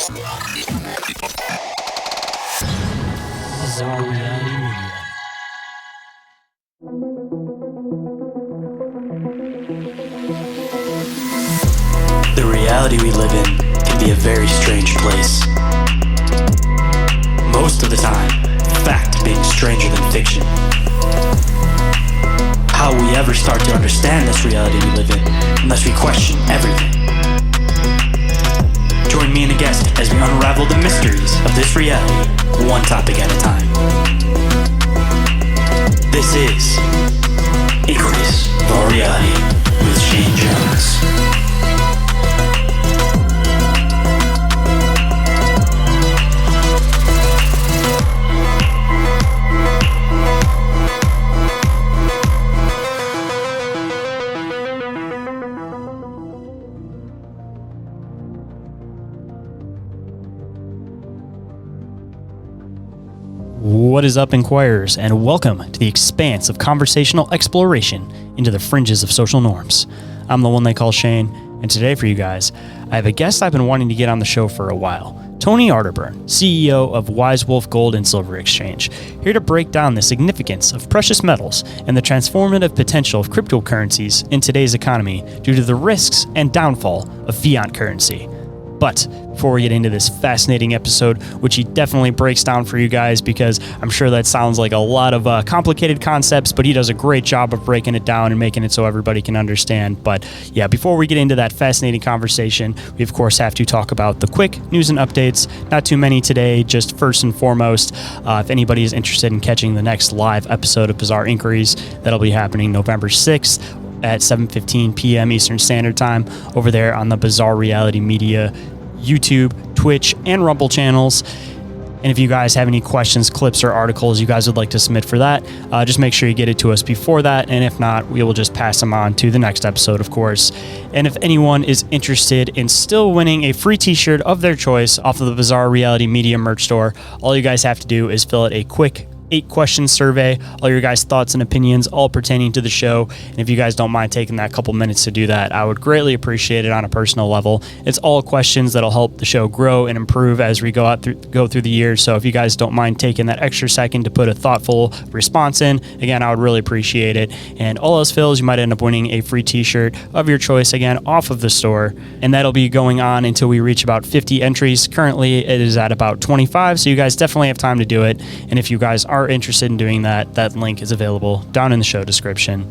Bizarre Reality Media. The reality we live in can be a very strange place. Most of the time, fact being stranger than fiction. How will we ever start to understand this reality we live in unless we question everything? Join me and a guest as we unravel the mysteries of this reality, one topic at a time. This is Inquiries of Our Reality with Shayn Jones. What is up, Inquirers, and welcome to the expanse of conversational exploration into the fringes of social norms. I'm the one they call Shane, and today for you guys, I have a guest I've been wanting to get on the show for a while. Tony Arterburn, CEO of Wise Wolf Gold and Silver Exchange, here to break down the significance of precious metals and the transformative potential of cryptocurrencies in today's economy due to the risks and downfall of fiat currency. But before we get into this fascinating episode, which he definitely breaks down for you guys, because I'm sure that sounds like a lot of complicated concepts, but he does a great job of breaking it down and making it so everybody can understand. But yeah, before we get into that fascinating conversation, we of course have to talk about the quick news and updates. Not too many today, just first and foremost, if anybody is interested in catching the next live episode of Bizarre Inquiries, that'll be happening November 6th. At 7:15 p.m. Eastern Standard Time over there on the Bizarre Reality Media YouTube, Twitch, and Rumble channels. And if you guys have any questions, clips, or articles you guys would like to submit for that, just make sure you get it to us before that. And if not, we will just pass them on to the next episode, of course. And if anyone is interested in still winning a free t-shirt of their choice off of the Bizarre Reality Media merch store, all you guys have to do is fill out a quick 8-question survey, all your guys' thoughts and opinions, all pertaining to the show. And if you guys don't mind taking that couple minutes to do that, I would greatly appreciate it on a personal level. It's all questions that'll help the show grow and improve as we go through the years. So if you guys don't mind taking that extra second to put a thoughtful response in, again, I would really appreciate it. And all else fails, you might end up winning a free t-shirt of your choice, again, off of the store. And that'll be going on until we reach about 50 entries. Currently, it is at about 25, so you guys definitely have time to do it. And if you guys are interested in doing that, that link is available down in the show description.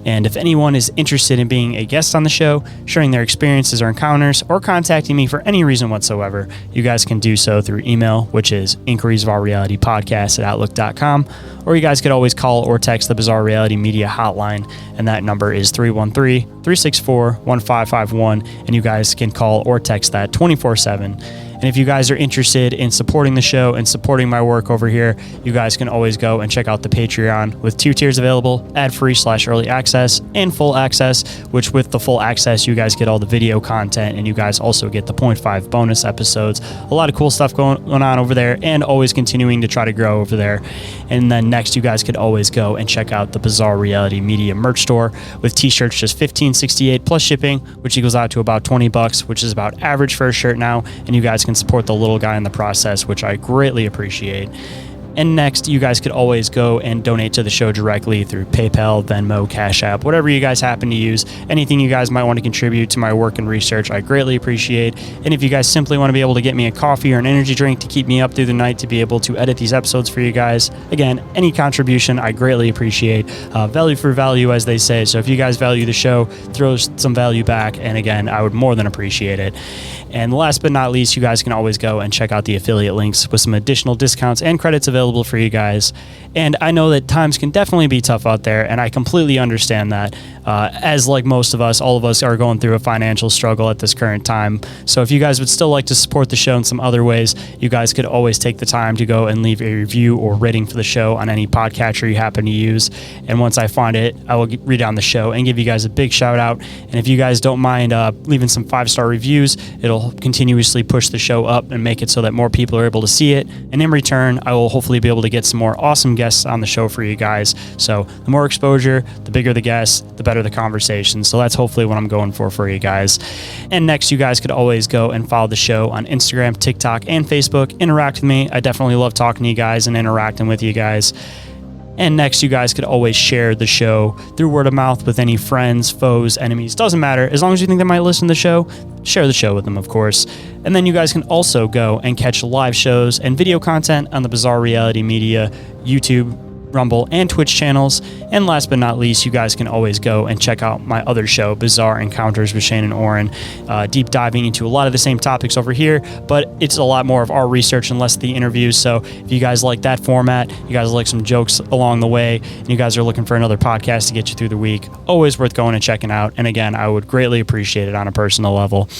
And if anyone is interested in being a guest on the show, sharing their experiences or encounters, or contacting me for any reason whatsoever, you guys can do so through email, which is inquiriesofourrealitypodcast@outlook.com, or you guys could always call or text the Bizarre Reality Media hotline, and that number is 313-364-1551, and you guys can call or text that 24/7. And if you guys are interested in supporting the show and supporting my work over here, you guys can always go and check out the Patreon with 2 tiers available: ad-free / early access and full access, which with the full access, you guys get all the video content and you guys also get the 0.5 bonus episodes. A lot of cool stuff going on over there, and always continuing to try to grow over there. And then next, you guys could always go and check out the Bizarre Reality Media merch store with t-shirts just $15.68 plus shipping, which equals out to about $20, which is about average for a shirt now. And you guys can support the little guy in the process, which I greatly appreciate. And next, you guys could always go and donate to the show directly through PayPal, Venmo, Cash App, whatever you guys happen to use. Anything you guys might want to contribute to my work and research, I greatly appreciate. And if you guys simply want to be able to get me a coffee or an energy drink to keep me up through the night to be able to edit these episodes for you guys, again, any contribution I greatly appreciate. Value for value, as they say. So if you guys value the show, throw some value back. And again, I would more than appreciate it. And last but not least, you guys can always go and check out the affiliate links with some additional discounts and credits available for you guys. And I know that times can definitely be tough out there, and I completely understand that. As like most of us, all of us are going through a financial struggle at this current time. So if you guys would still like to support the show in some other ways, you guys could always take the time to go and leave a review or rating for the show on any podcatcher you happen to use. And once I find it, I will read on the show and give you guys a big shout out. And if you guys don't mind leaving some 5-star reviews, it'll continuously push the show up and make it so that more people are able to see it. And in return, I will hopefully hopefully be able to get some more awesome guests on the show for you guys. So the more exposure, the bigger the guests, the better the conversation. So that's hopefully what I'm going for you guys. And next, you guys could always go and follow the show on Instagram, TikTok, and Facebook. Interact with me. I definitely love talking to you guys and interacting with you guys. And next, you guys could always share the show through word of mouth with any friends, foes, enemies. Doesn't matter. As long as you think they might listen to the show, share the show with them, of course. And then you guys can also go and catch live shows and video content on the Bizarre Reality Media YouTube, Rumble, and Twitch channels. And last but not least, you guys can always go and check out my other show, Bizarre Encounters with Shayn Orin, deep diving into a lot of the same topics over here, but it's a lot more of our research and less the interviews. So if you guys like that format, you guys like some jokes along the way, and you guys are looking for another podcast to get you through the week, always worth going and checking out. And again, I would greatly appreciate it on a personal level.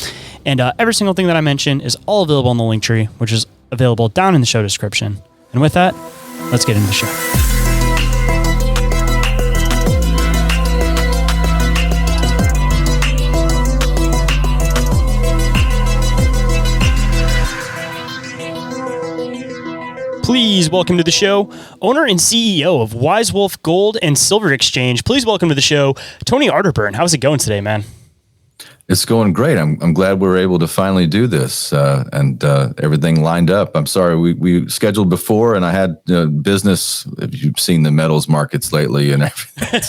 And every single thing that I mentioned is all available in the link tree, which is available down in the show description. And with that, let's get into the show. Please welcome to the show, owner and CEO of Wise Wolf Gold and Silver Exchange. Please welcome to the show, Tony Arterburn. How's it going today, man? It's going great. I'm glad we were able to finally do this and everything lined up. I'm sorry we scheduled before, and I had business. If you've seen the metals markets lately and everything,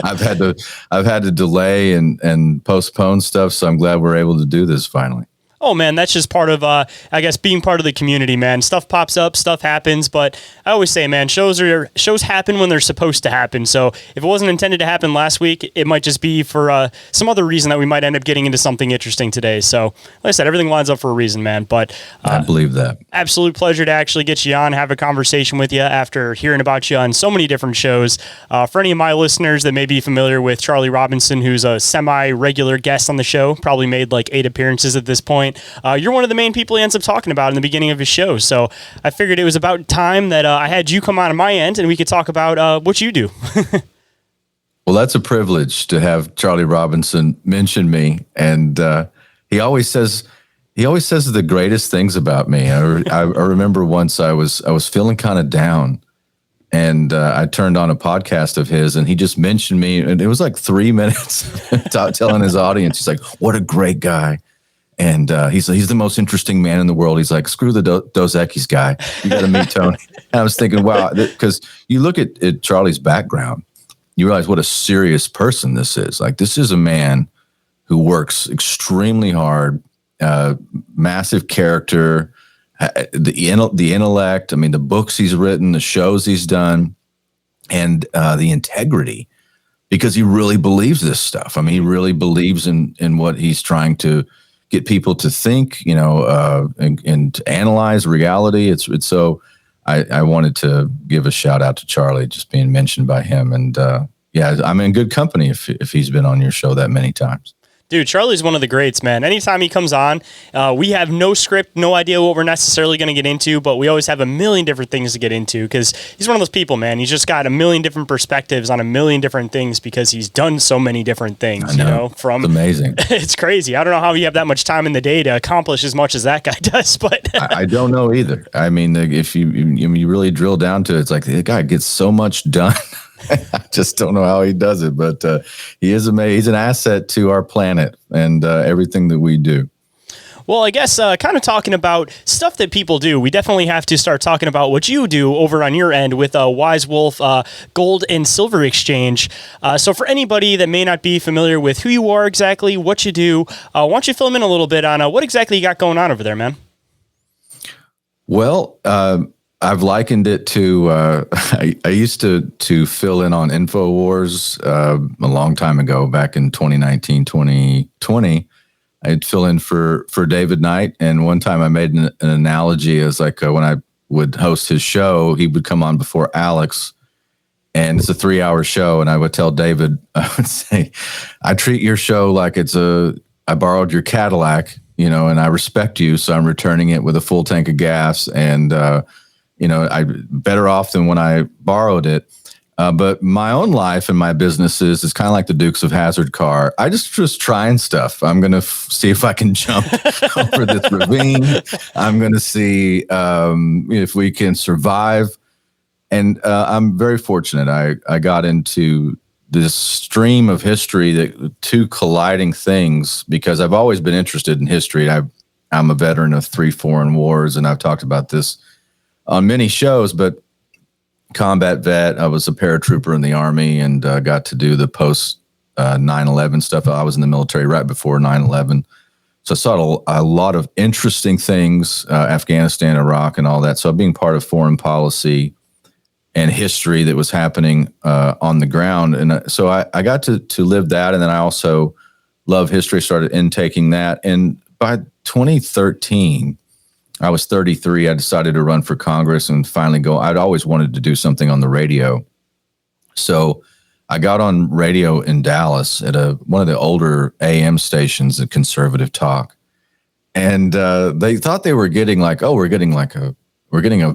I've had to delay and postpone stuff. So I'm glad we're able to do this finally. Oh, man, that's just part of, I guess, being part of the community, man. Stuff pops up, stuff happens, but I always say, man, shows happen when they're supposed to happen. So if it wasn't intended to happen last week, it might just be for some other reason that we might end up getting into something interesting today. So, like I said, everything lines up for a reason, man. But I believe that. Absolute pleasure to actually get you on, have a conversation with you after hearing about you on so many different shows. For any of my listeners that may be familiar with Charlie Robinson, who's a semi-regular guest on the show, probably made like 8 appearances at this point. You're one of the main people he ends up talking about in the beginning of his show. So I figured it was about time that I had you come on my end and we could talk about what you do. Well, that's a privilege to have Charlie Robinson mention me. And he always says the greatest things about me. I remember once I was feeling kind of down, and I turned on a podcast of his, and he just mentioned me, and it was like 3 minutes telling his audience, he's like, what a great guy. And he's the most interesting man in the world. He's like, screw the Dos Equis guy. You got to meet Tony. And I was thinking, wow, because you look at Charlie's background, you realize what a serious person this is. Like, this is a man who works extremely hard, massive character, the intellect. I mean, the books he's written, the shows he's done, and the integrity, because he really believes this stuff. I mean, he really believes in what he's trying to get people to think, and to analyze reality. It's so I wanted to give a shout out to Charlie, just being mentioned by him. And I'm in good company if he's been on your show that many times. Dude, Charlie's one of the greats, man. Anytime he comes on, we have no script, no idea what we're necessarily going to get into, but we always have a million different things to get into because he's one of those people, man. He's just got a million different perspectives on a million different things because he's done so many different things. I know. It's amazing. It's crazy. I don't know how you have that much time in the day to accomplish as much as that guy does, but I don't know either. I mean, if you really drill down to it, it's like the guy gets so much done. I just don't know how he does it, but he is amazing. He's an asset to our planet and everything that we do. Well, I guess kind of talking about stuff that people do, we definitely have to start talking about what you do over on your end with Wise Wolf Gold and Silver Exchange. So for anybody that may not be familiar with who you are exactly, what you do, why don't you fill them in a little bit on what exactly you got going on over there, man? Well, I've likened it to, I used to fill in on InfoWars a long time ago, back in 2019, 2020. I'd fill in for David Knight. And one time I made an analogy as like when I would host his show, he would come on before Alex. And it's a 3-hour show. And I would tell David, I would say, I treat your show like I borrowed your Cadillac, and I respect you. So I'm returning it with a full tank of gas. And, I better off than when I borrowed it, But my own life and my businesses is kind of like the Dukes of Hazzard car. I just trying stuff. I'm going to see if I can jump over this ravine. I'm going to see if we can survive. And I'm very fortunate. I got into this stream of history, that two colliding things, because I've always been interested in history. I'm a veteran of 3 foreign wars, and I've talked about this on many shows, but combat vet. I was a paratrooper in the Army and got to do the post 9/11 stuff. I was in the military right before 9/11. So I saw a lot of interesting things, Afghanistan, Iraq, and all that. So being part of foreign policy and history that was happening on the ground. And so I got to live that. And then I also love history, started intaking that. And by 2013, I was 33. I decided to run for Congress and finally go. I'd always wanted to do something on the radio. So I got on radio in Dallas at one of the older AM stations at Conservative Talk. And they thought they were getting like, oh, we're getting a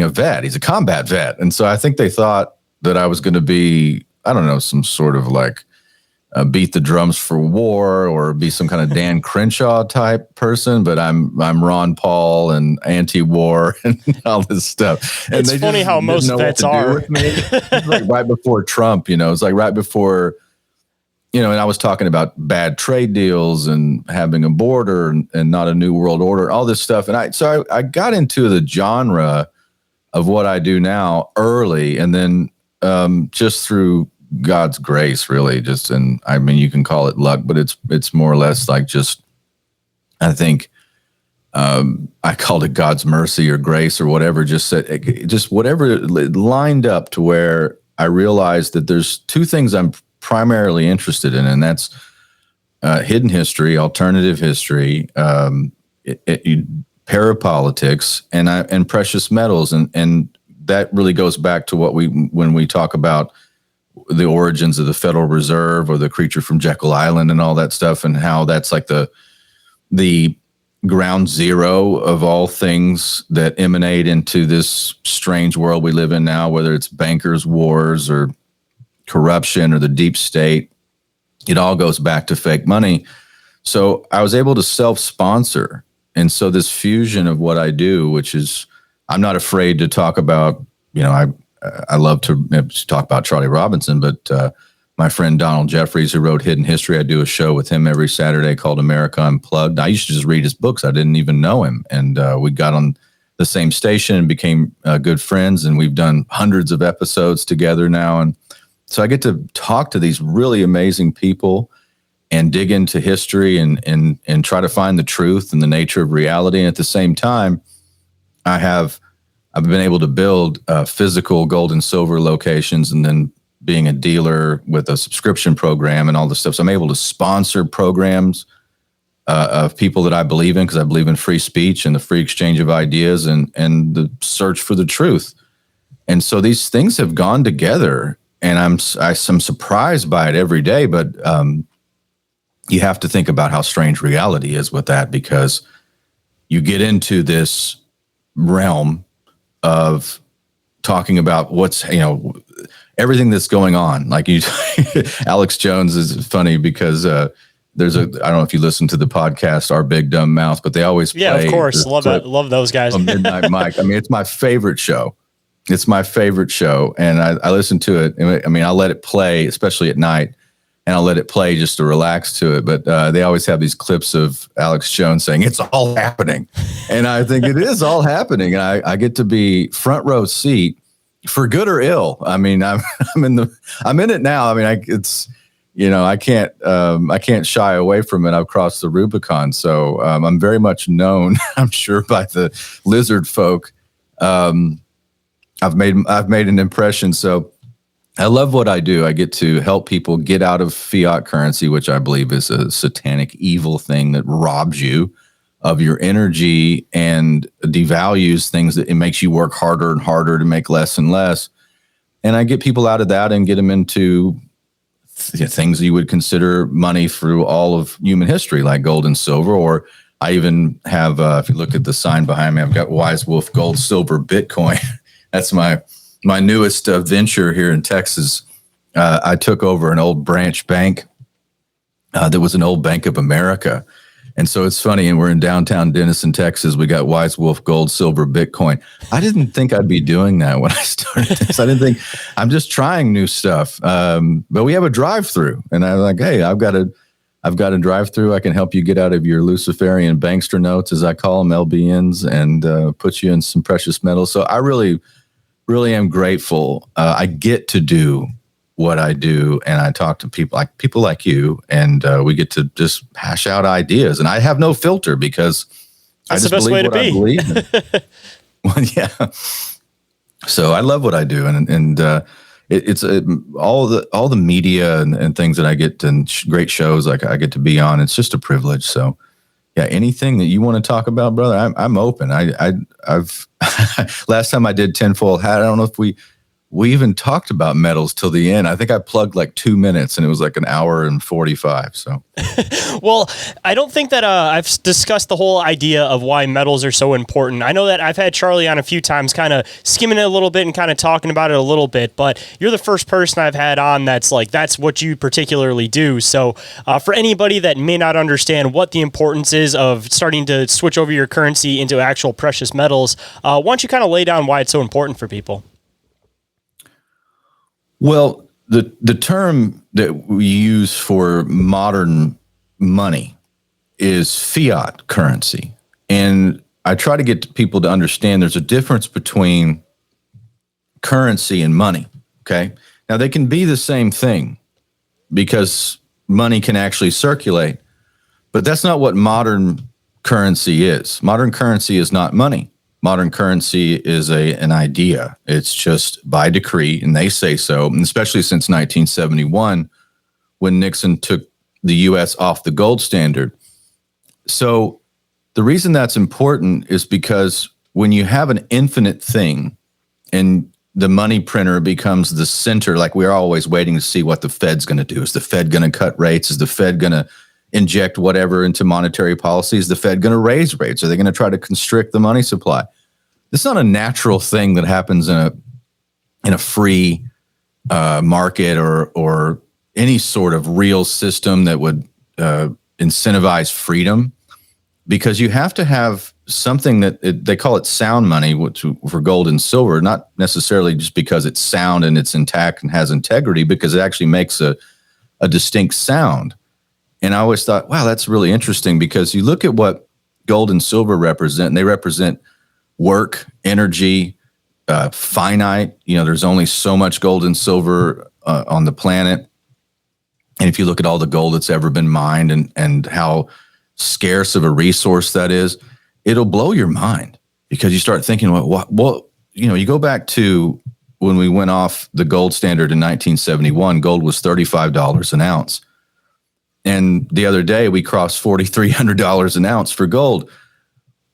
vet. He's a combat vet. And so I think they thought that I was going to be, I don't know, some sort of like beat the drums for war or be some kind of Dan Crenshaw type person, but I'm Ron Paul and anti-war and all this stuff. And it's funny how most vets are. Like right before Trump, it's like right before, and I was talking about bad trade deals and having a border and not a new world order, all this stuff. And I got into the genre of what I do now early, and then just through God's grace, really, you can call it luck, but it's more or less like just, I think, I called it God's mercy or grace or whatever, just whatever lined up to where I realized that there's two things I'm primarily interested in, and that's hidden history, alternative history, parapolitics, and precious metals, and that really goes back to when we talk about the origins of the Federal Reserve or the creature from Jekyll Island and all that stuff, and how that's like the ground zero of all things that emanate into this strange world we live in now, whether it's bankers' wars or corruption or the deep state. It all goes back to fake money. So I was able to self-sponsor. And so this fusion of what I do, which is, I'm not afraid to talk about, I love to talk about Charlie Robinson, but my friend Donald Jeffries, who wrote Hidden History, I do a show with him every Saturday called America Unplugged. I used to just read his books. I didn't even know him. And we got on the same station and became good friends. And we've done hundreds of episodes together now. And so I get to talk to these really amazing people and dig into history and try to find the truth and the nature of reality. And at the same time, I've been able to build physical gold and silver locations, and then being a dealer with a subscription program and all this stuff. So I'm able to sponsor programs of people that I believe in, because I believe in free speech and the free exchange of ideas and the search for the truth. And so these things have gone together, and I'm surprised by it every day. But you have to think about how strange reality is with that, because you get into this realm of talking about what's, everything that's going on. Like Alex Jones is funny because I don't know if you listen to the podcast, Our Big Dumb Mouth, but they always play. Yeah, of course. Love that. Love those guys. Midnight Mike. I mean, it's my favorite show. It's my favorite show. And I listen to it. I mean, I'll let it play, especially at night, and I'll let it play just to relax to it. But they always have these clips of Alex Jones saying, it's all happening. And I think it is all happening. And I get to be front row seat for good or ill. I mean, I'm in it now. I mean, I can't shy away from it. I've crossed the Rubicon. So I'm very much known, I'm sure, by the lizard folk. I've made an impression. So I love what I do. I get to help people get out of fiat currency, which I believe is a satanic evil thing that robs you of your energy and devalues things, that it makes you work harder and harder to make less and less. And I get people out of that and get them into things that you would consider money through all of human history, like gold and silver. Or I even have, if you look at the sign behind me, I've got Wise Wolf Gold, Silver, Bitcoin. That's my my newest venture here in Texas, I took over an old branch bank that was an old Bank of America. And so it's funny, and we're in downtown Denison, Texas. We got Wise Wolf, gold, silver, Bitcoin. I didn't think I'd be doing that when I started this. I didn't think, I'm just trying new stuff. But we have a drive-through, and I'm like, hey, I've got a drive-through. I can help you get out of your Luciferian bankster notes, as I call them, LBNs, and put you in some precious metals. So I really, really am grateful. I get to do what I do, and I talk to people like you, and we get to just hash out ideas. And I have no filter because that's I just believe what I believe. Well, yeah. So I love what I do, and it's all the media and things that I get, and great shows like I get to be on. It's just a privilege. So yeah, anything that you want to talk about, brother, I'm open. I've last time I did tinfoil hat, I don't know if we even talked about metals till the end. I think I plugged like 2 minutes, and it was like an hour and 45. So, well, I don't think that I've discussed the whole idea of why metals are so important. I know that I've had Charlie on a few times, kind of skimming it a little bit and kind of talking about it a little bit, but you're the first person I've had on that's what you particularly do. So for anybody that may not understand what the importance is of starting to switch over your currency into actual precious metals, why don't you kind of lay down why it's so important for people? Well, the term that we use for modern money is fiat currency. And I try to get people to understand there's a difference between currency and money, okay? Now, they can be the same thing because money can actually circulate, but that's not what modern currency is. Modern currency is not money. Modern currency is an idea. It's just by decree, and they say so, and especially since 1971, when Nixon took the U.S. off the gold standard. So the reason that's important is because when you have an infinite thing and the money printer becomes the center, like we're always waiting to see what the Fed's going to do. Is the Fed going to cut rates? Is the Fed going to inject whatever into monetary policy? Is the Fed going to raise rates? Are they going to try to constrict the money supply? It's not a natural thing that happens in a free market or any sort of real system that would incentivize freedom, because you have to have something that they call it sound money, which for gold and silver, not necessarily just because it's sound and it's intact and has integrity, because it actually makes a distinct sound. And I always thought, wow, that's really interesting, because you look at what gold and silver represent, and they represent work, energy, finite. There's only so much gold and silver on the planet. And if you look at all the gold that's ever been mined and how scarce of a resource that is, it'll blow your mind, because you start thinking, well, you go back to when we went off the gold standard in 1971, gold was $35 an ounce. And the other day we crossed $4,300 an ounce for gold.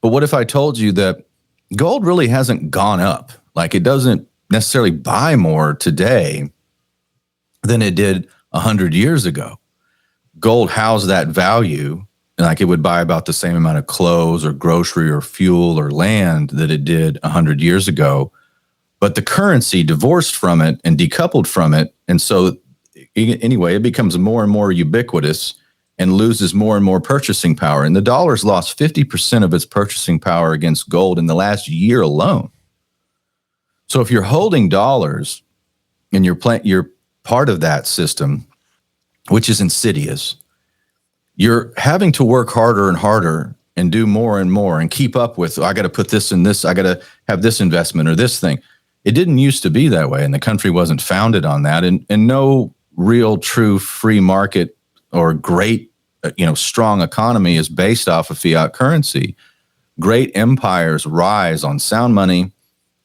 But what if I told you that gold really hasn't gone up? Like, it doesn't necessarily buy more today than it did 100 years ago. Gold housed that value, and like it would buy about the same amount of clothes or grocery or fuel or land that it did 100 years ago. But the currency divorced from it and decoupled from it. And so anyway, it becomes more and more ubiquitous and loses more and more purchasing power. And the dollar's lost 50% of its purchasing power against gold in the last year alone. So if you're holding dollars and you're part of that system, which is insidious, you're having to work harder and harder and do more and more and keep up with, I got to put this in this, I got to have this investment or this thing. It didn't used to be that way, and the country wasn't founded on that. And no real true free market or great, strong economy is based off of fiat currency. Great empires rise on sound money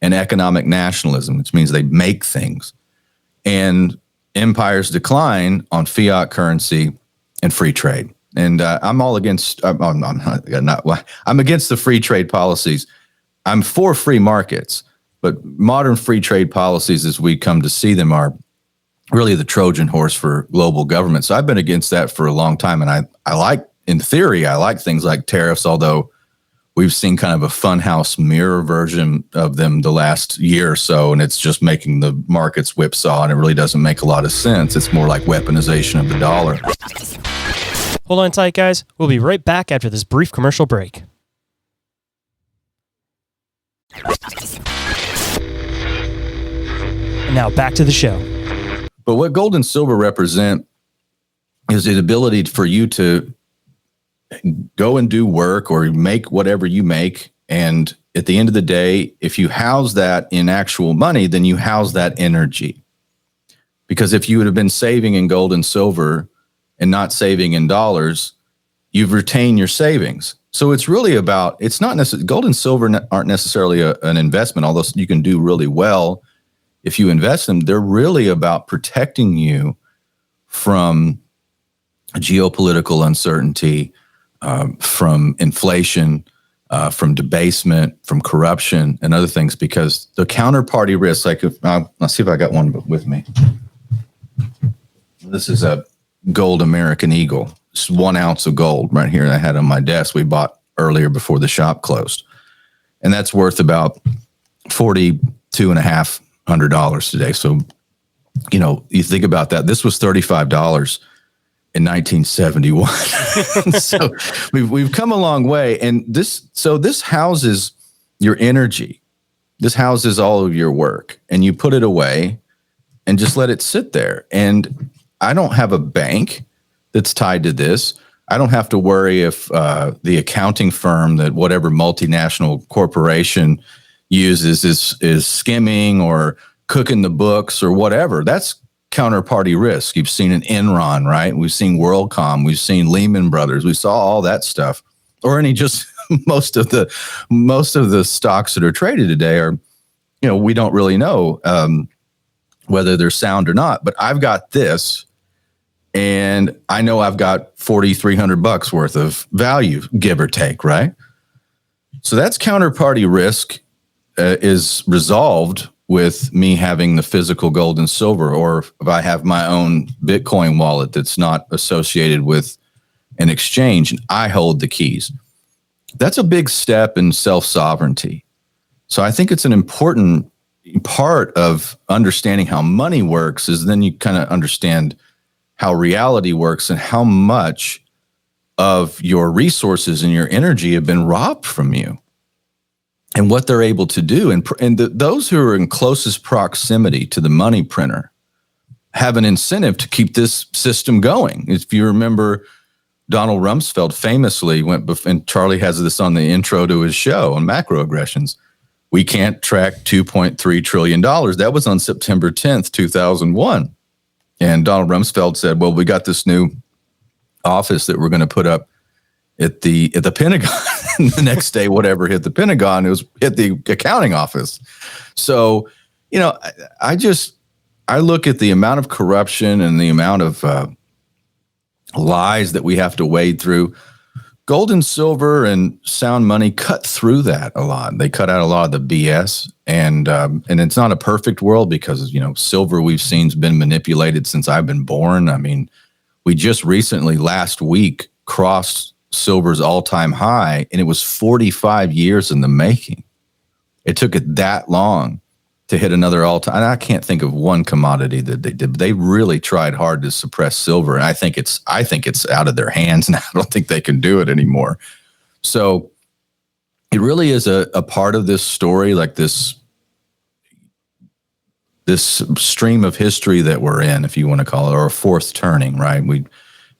and economic nationalism, which means they make things. And empires decline on fiat currency and free trade. And I'm against the free trade policies. I'm for free markets, but modern free trade policies, as we come to see them, are really the Trojan horse for global government. So I've been against that for a long time. And I like, in theory, I like things like tariffs, although we've seen kind of a funhouse mirror version of them the last year or so, and it's just making the markets whipsaw, and it really doesn't make a lot of sense. It's more like weaponization of the dollar. Hold on tight, guys. We'll be right back after this brief commercial break. And now back to the show. But what gold and silver represent is the ability for you to go and do work or make whatever you make. And at the end of the day, if you house that in actual money, then you house that energy. Because if you would have been saving in gold and silver and not saving in dollars, you've retained your savings. So it's really about, it's not necessarily, gold and silver aren't necessarily an investment, although you can do really well if you invest them. They're really about protecting you from geopolitical uncertainty, from inflation, from debasement, from corruption, and other things, because the counterparty risk, like I'll see if I got one with me. This is a gold American Eagle. It's 1 ounce of gold right here that I had on my desk. We bought earlier before the shop closed. And that's worth about $42,500 today. So, you think about that. This was $35 in 1971. So we've come a long way. And this houses your energy. This houses all of your work, and you put it away and just let it sit there. And I don't have a bank that's tied to this. I don't have to worry if the accounting firm that whatever multinational corporation uses is skimming or cooking the books or whatever. That's counterparty risk. You've seen an Enron, right? We've seen WorldCom. We've seen Lehman Brothers. We saw all that stuff. Or any just most of the stocks that are traded today are, we don't really know whether they're sound or not. But I've got this, and I know I've got $4,300 worth of value, give or take, right? So that's counterparty risk is resolved with me having the physical gold and silver, or if I have my own Bitcoin wallet that's not associated with an exchange, and I hold the keys. That's a big step in self-sovereignty. So I think it's an important part of understanding how money works, is then you kind of understand how reality works and how much of your resources and your energy have been robbed from you, and what they're able to do. And those who are in closest proximity to the money printer have an incentive to keep this system going. If you remember, Donald Rumsfeld famously went, and Charlie has this on the intro to his show on macroaggressions, we can't track $2.3 trillion. That was on September 10th, 2001. And Donald Rumsfeld said, well, we got this new office that we're going to put up at the Pentagon. And the next day, whatever hit the Pentagon, it was hit the accounting office. So, I look at the amount of corruption and the amount of lies that we have to wade through. Gold and silver and sound money cut through that a lot. They cut out a lot of the BS, and it's not a perfect world, because silver we've seen has been manipulated since I've been born. I mean, we just recently last week crossed silver's all-time high, and it was 45 years in the making. It took it that long to hit another all-time. And I can't think of one commodity that they did. But they really tried hard to suppress silver, and I think it's out of their hands now. I don't think they can do it anymore. So it really is a part of this story, like this stream of history that we're in, if you want to call it, or a fourth turning, right?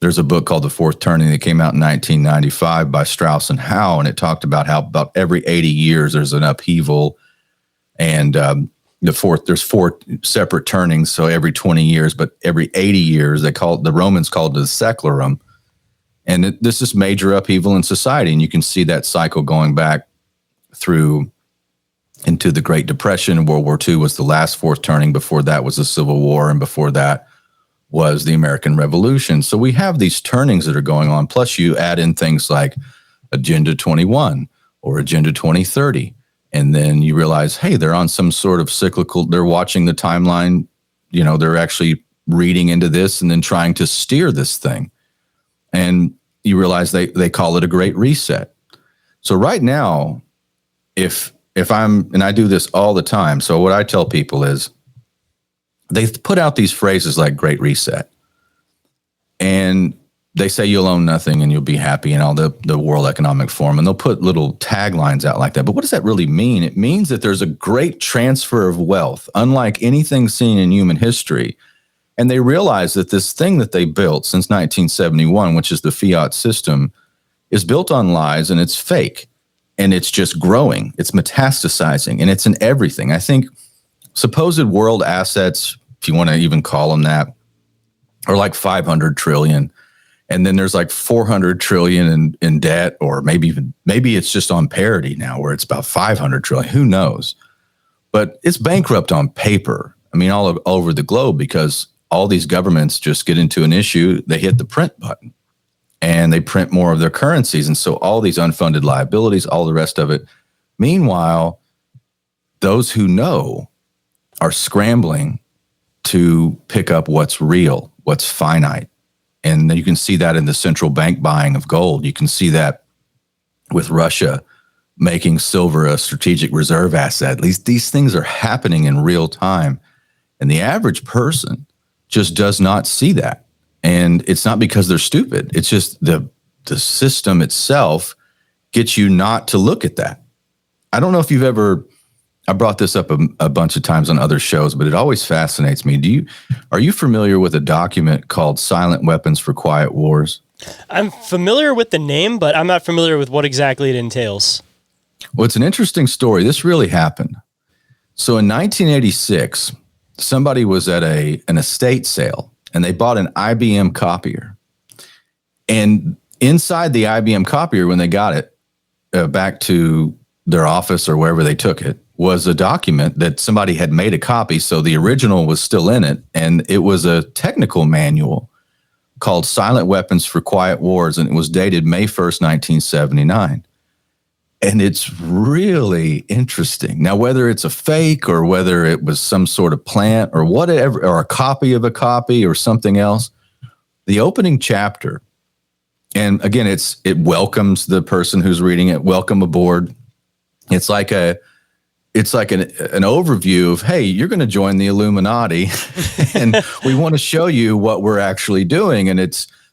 There's a book called The Fourth Turning that came out in 1995 by Strauss and Howe, and it talked about how about every 80 years there's an upheaval, and there's 4 separate turnings, so every 20 years, but every 80 years the Romans called it the secularum, and this is major upheaval in society, and you can see that cycle going back through into the Great Depression. World War II was the last fourth turning. Before that was the Civil War, and before that was the American Revolution. So we have these turnings that are going on. Plus you add in things like Agenda 21 or Agenda 2030. And then you realize, hey, they're on some sort of cyclical, they're watching the timeline, they're actually reading into this and then trying to steer this thing. And you realize they call it a great reset. So right now, if and I do this all the time. So what I tell people is they put out these phrases like Great Reset, and they say you'll own nothing and you'll be happy and all the World Economic Forum, and they'll put little taglines out like that. But what does that really mean? It means that there's a great transfer of wealth, unlike anything seen in human history. And they realize that this thing that they built since 1971, which is the Fiat system, is built on lies and it's fake. And it's just growing. It's metastasizing, and it's in everything. I think supposed world assets, if you want to even call them that, are like 500 trillion. And then there's like 400 trillion in debt, or maybe it's just on parity now where it's about 500 trillion. Who knows? But it's bankrupt on paper. I mean, all over the globe, because all these governments just get into an issue, they hit the print button and they print more of their currencies. And so all these unfunded liabilities, all the rest of it. Meanwhile, those who know are scrambling to pick up what's real, what's finite. And you can see that in the central bank buying of gold. You can see that with Russia making silver a strategic reserve asset. At least these things are happening in real time. And the average person just does not see that. And it's not because they're stupid. It's just the system itself gets you not to look at that. I don't know if you've ever, I brought this up a bunch of times on other shows, but it always fascinates me. Are you familiar with a document called Silent Weapons for Quiet Wars? I'm familiar with the name, but I'm not familiar with what exactly it entails. Well, it's an interesting story. This really happened. So in 1986, somebody was at an estate sale, and they bought an IBM copier. And inside the IBM copier, when they got it back to their office or wherever they took it, was a document that somebody had made a copy. So the original was still in it. And it was a technical manual called Silent Weapons for Quiet Wars. And it was dated May 1st, 1979. And it's really interesting. Now, whether it's a fake or whether it was some sort of plant or whatever, or a copy of a copy or something else, the opening chapter, and again, it welcomes the person who's reading it. Welcome aboard. It's like an overview of, hey, you're going to join the Illuminati, and we want to show you what we're actually doing. And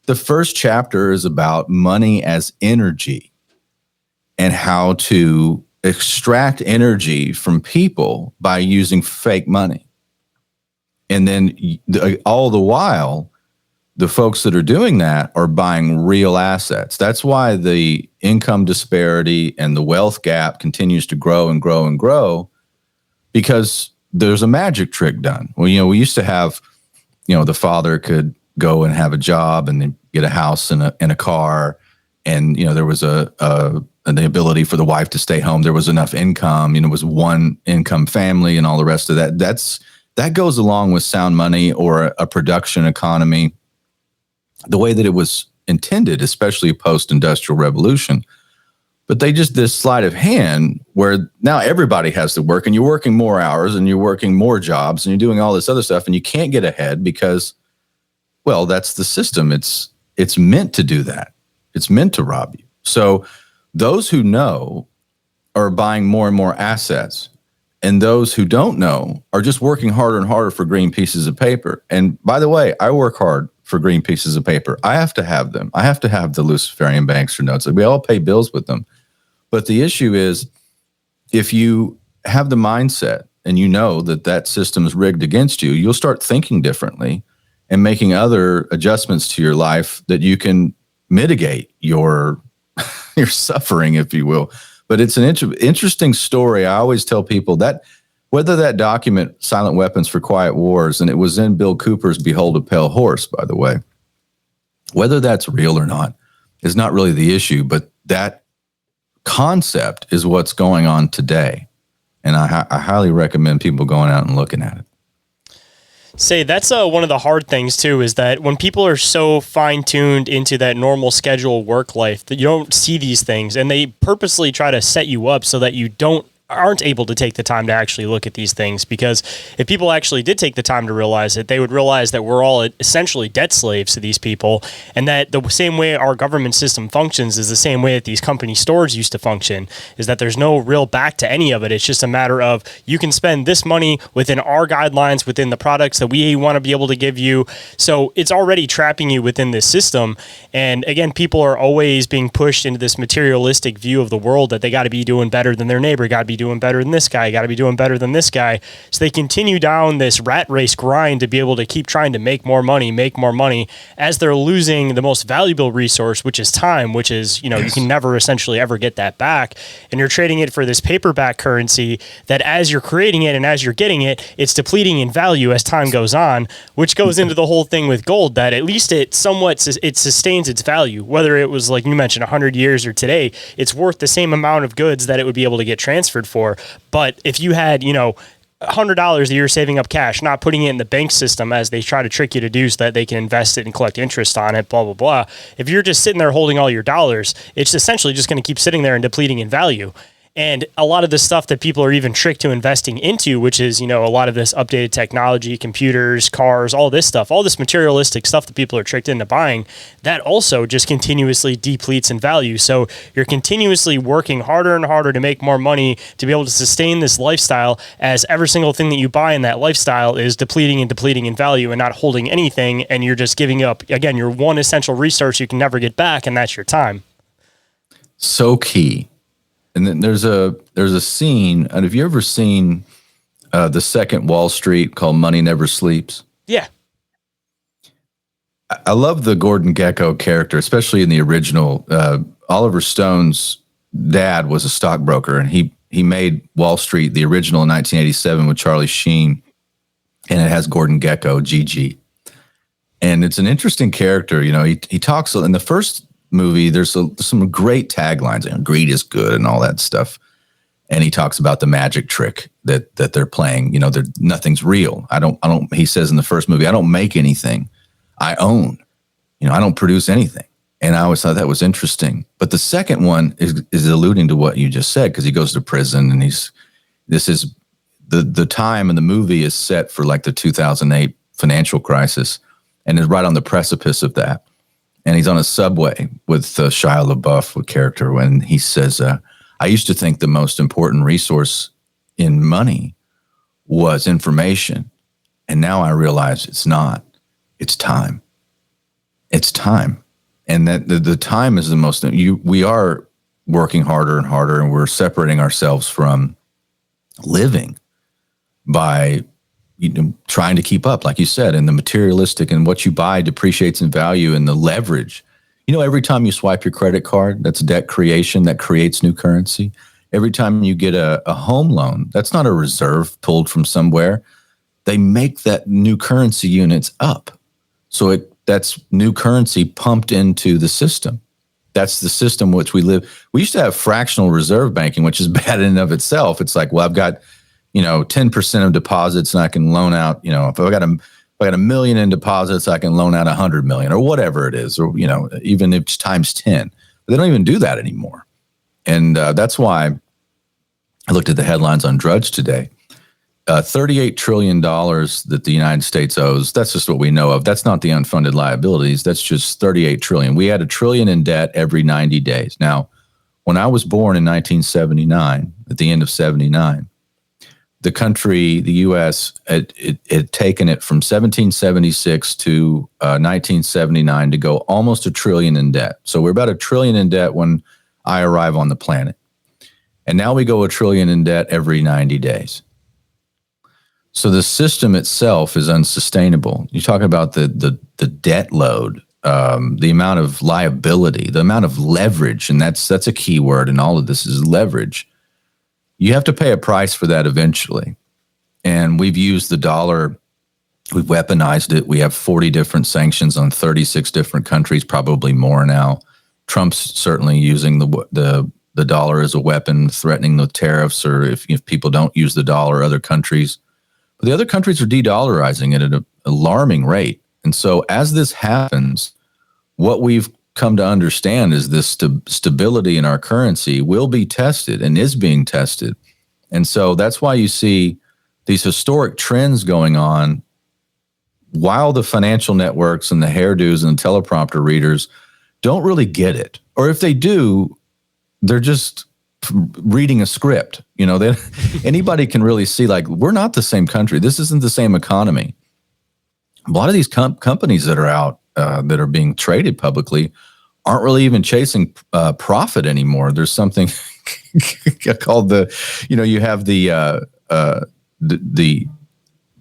the first chapter is about money as energy, and how to extract energy from people by using fake money. And then all the while, the folks that are doing that are buying real assets. That's why the income disparity and the wealth gap continues to grow and grow and grow, because there's a magic trick done. Well, we used to have, the father could go and have a job and then get a house and a car. And, there was the ability for the wife to stay home. There was enough income, it was one income family and all the rest of that. That goes along with sound money or a production economy, the way that it was intended, especially post-industrial revolution. But they just, this sleight of hand where now everybody has to work, and you're working more hours and you're working more jobs and you're doing all this other stuff, and you can't get ahead because, well, that's the system. It's meant to do that. It's meant to rob you. So those who know are buying more and more assets, and those who don't know are just working harder and harder for green pieces of paper. And by the way, I work hard for green pieces of paper. I have to have them. I have to have the Luciferian banks or notes. We all pay bills with them. But the issue is, if you have the mindset and you know that system is rigged against you, you'll start thinking differently and making other adjustments to your life that you can mitigate your suffering, if you will. But it's an interesting story. I always tell people that whether that document, Silent Weapons for Quiet Wars, and it was in Bill Cooper's Behold a Pale Horse, by the way, whether that's real or not is not really the issue, but that concept is what's going on today. And I highly recommend people going out and looking at it. Say, that's one of the hard things too, is that when people are so fine-tuned into that normal schedule work life that you don't see these things, and they purposely try to set you up so that you don't aren't able to take the time to actually look at these things, because if people actually did take the time to realize it, they would realize that we're all essentially debt slaves to these people, and that the same way our government system functions is the same way that these company stores used to function, is that there's no real back to any of it. It's just a matter of, you can spend this money within our guidelines, within the products that we want to be able to give you. So it's already trapping you within this system. And again, people are always being pushed into this materialistic view of the world, that they got to be doing better than their neighbor, got to be doing better than this guy, got to be doing better than this guy. So they continue down this rat race grind to be able to keep trying to make more money, as they're losing the most valuable resource, which is time, which is, you can never essentially ever get that back. And you're trading it for this paperback currency that, as you're creating it and as you're getting it, it's depleting in value as time goes on, which goes into the whole thing with gold, that at least it sustains its value. Whether it was, like you mentioned, 100 years or today, it's worth the same amount of goods that it would be able to get transferred for. But if you had, $100 that you're saving up cash, not putting it in the bank system as they try to trick you to do so that they can invest it and collect interest on it, blah, blah, blah. If you're just sitting there holding all your dollars, it's essentially just going to keep sitting there and depleting in value. And a lot of the stuff that people are even tricked to investing into, which is, a lot of this updated technology, computers, cars, all this stuff, all this materialistic stuff that people are tricked into buying, that also just continuously depletes in value. So you're continuously working harder and harder to make more money to be able to sustain this lifestyle, as every single thing that you buy in that lifestyle is depleting in value and not holding anything. And you're just giving up, again, your one essential resource you can never get back, and that's your time. So key. And then there's a scene, and have you ever seen the second Wall Street, called Money Never Sleeps? Yeah. I love the Gordon Gekko character, especially in the original. Oliver Stone's dad was a stockbroker, and he made Wall Street, the original, in 1987 with Charlie Sheen, and it has Gordon Gekko, GG. And it's an interesting character. He talks in the first movie, there's some great taglines, and greed is good and all that stuff. And he talks about the magic trick that they're playing. Nothing's real. He says in the first movie, I don't make anything. I own. I don't produce anything. And I always thought that was interesting. But the second one is alluding to what you just said, because he goes to prison, and this is the time in the movie is set for like the 2008 financial crisis, and is right on the precipice of that. And he's on a subway with Shia LaBeouf, character, when he says, I used to think the most important resource in money was information. And now I realize it's not. It's time. It's time. And that the time is the most, we are working harder and harder, and we're separating ourselves from living by trying to keep up, like you said, and the materialistic, and what you buy depreciates in value, and the leverage. Every time you swipe your credit card, that's debt creation that creates new currency. Every time you get a home loan, that's not a reserve pulled from somewhere. They make that new currency units up. So that's new currency pumped into the system. That's the system which we live. We used to have fractional reserve banking, which is bad in and of itself. It's like, well, I've got 10% of deposits, and I can loan out, if I got $1 million in deposits, I can loan out 100 million, or whatever it is, or, even if it's times 10. But they don't even do that anymore. And that's why I looked at the headlines on Drudge today. $38 trillion that the United States owes. That's just what we know of. That's not the unfunded liabilities. That's just $38 trillion. We had $1 trillion in debt every 90 days. Now, when I was born in 1979, at the end of 79, the country, the U.S., it had taken it from 1776 to 1979 to go almost $1 trillion in debt. So we're about $1 trillion in debt when I arrive on the planet. And now we go $1 trillion in debt every 90 days. So the system itself is unsustainable. You talk about the debt load, the amount of liability, the amount of leverage, and that's a key word in all of this is leverage. You have to pay a price for that eventually. And we've used the dollar, we've weaponized it. We have 40 different sanctions on 36 different countries, probably more now. Trump's certainly using the dollar as a weapon, threatening the tariffs, or if people don't use the dollar, other countries. But the other countries are de-dollarizing it at an alarming rate. And so as this happens, what we've come to understand is this stability in our currency will be tested and is being tested. And so that's why you see these historic trends going on while the financial networks and the hairdos and the teleprompter readers don't really get it. Or if they do, they're just reading a script. Anybody can really see, like, we're not the same country. This isn't the same economy. A lot of these companies that are out that are being traded publicly aren't really even chasing profit anymore. There's something called you have the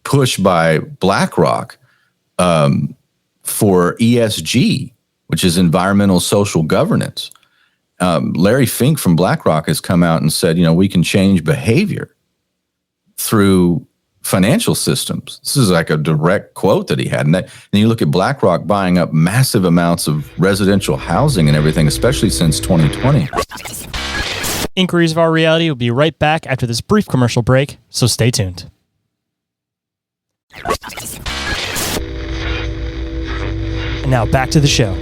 push by BlackRock for ESG, which is environmental social governance. Larry Fink from BlackRock has come out and said, we can change behavior through financial systems. This is like a direct quote that he had. And you look at BlackRock buying up massive amounts of residential housing and everything, especially since 2020. Inquiries of Our Reality will be right back after this brief commercial break, so stay tuned. And now back to the show.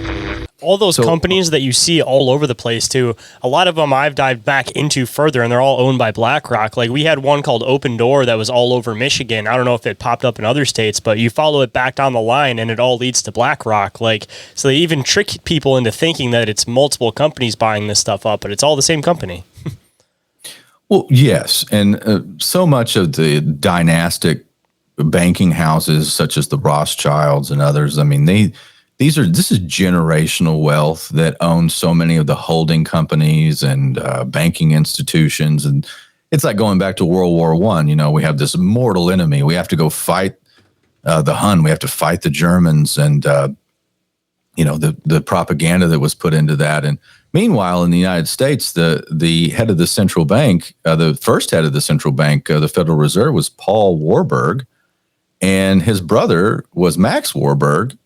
All those companies that you see all over the place too, a lot of them I've dived back into further, and they're all owned by BlackRock. Like, we had one called Open Door that was all over Michigan. I don't know if it popped up in other states, but you follow it back down the line and it all leads to BlackRock. Like, so they even trick people into thinking that it's multiple companies buying this stuff up, but it's all the same company. Well, yes. And so much of the dynastic banking houses, such as the Rothschilds and others, I mean, this is generational wealth that owns so many of the holding companies and banking institutions. And it's like going back to World War I. We have this mortal enemy. We have to go fight the Hun. We have to fight the Germans, and the propaganda that was put into that. And meanwhile, in the United States, the head of the central bank, the first head of the central bank, the Federal Reserve, was Paul Warburg, and his brother was Max Warburg.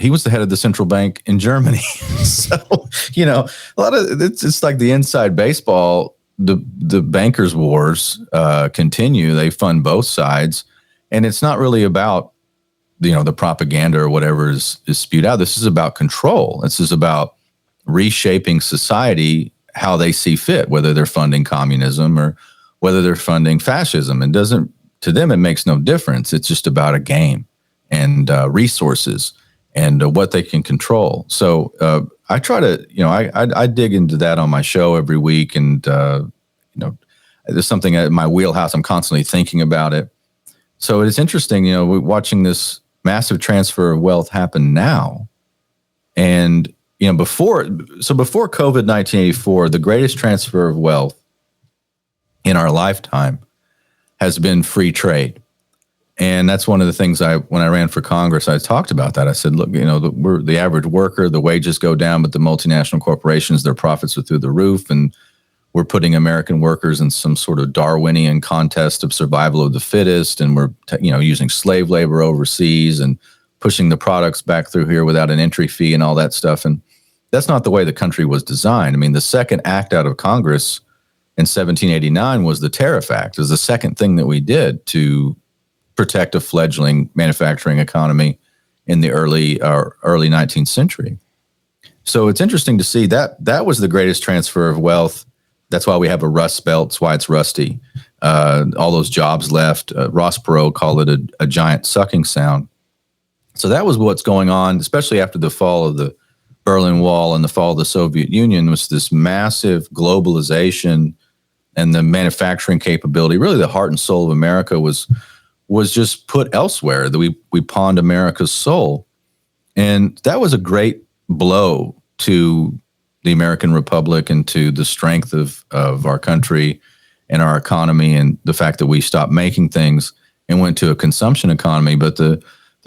He was the head of the central bank in Germany. So, a lot of it's like the inside baseball. The bankers' wars continue. They fund both sides, and it's not really about the propaganda or whatever is spewed out. This is about control. This is about reshaping society how they see fit, whether they're funding communism or whether they're funding fascism. To them, it makes no difference. It's just about a game and resources and what they can control. So I try to, I dig into that on my show every week. And, there's something in my wheelhouse. I'm constantly thinking about it. So it's interesting, we're watching this massive transfer of wealth happen now. And, before COVID 1984, the greatest transfer of wealth in our lifetime has been free trade. And that's one of the things when I ran for Congress, I talked about that. I said, look, we're the average worker, the wages go down, but the multinational corporations, their profits are through the roof. And we're putting American workers in some sort of Darwinian contest of survival of the fittest. And we're, using slave labor overseas and pushing the products back through here without an entry fee and all that stuff. And that's not the way the country was designed. I mean, the second act out of Congress in 1789 was the Tariff Act. It was the second thing that we did to protect a fledgling manufacturing economy in the early 19th century. So it's interesting to see that was the greatest transfer of wealth. That's why we have a rust belt. That's why it's rusty. All those jobs left. Ross Perot called it a giant sucking sound. So that was what's going on, especially after the fall of the Berlin Wall and the fall of the Soviet Union, was this massive globalization, and the manufacturing capability, really the heart and soul of America, was just put elsewhere. That we pawned America's soul. And that was a great blow to the American Republic and to the strength of our country and our economy, and the fact that we stopped making things and went to a consumption economy. But the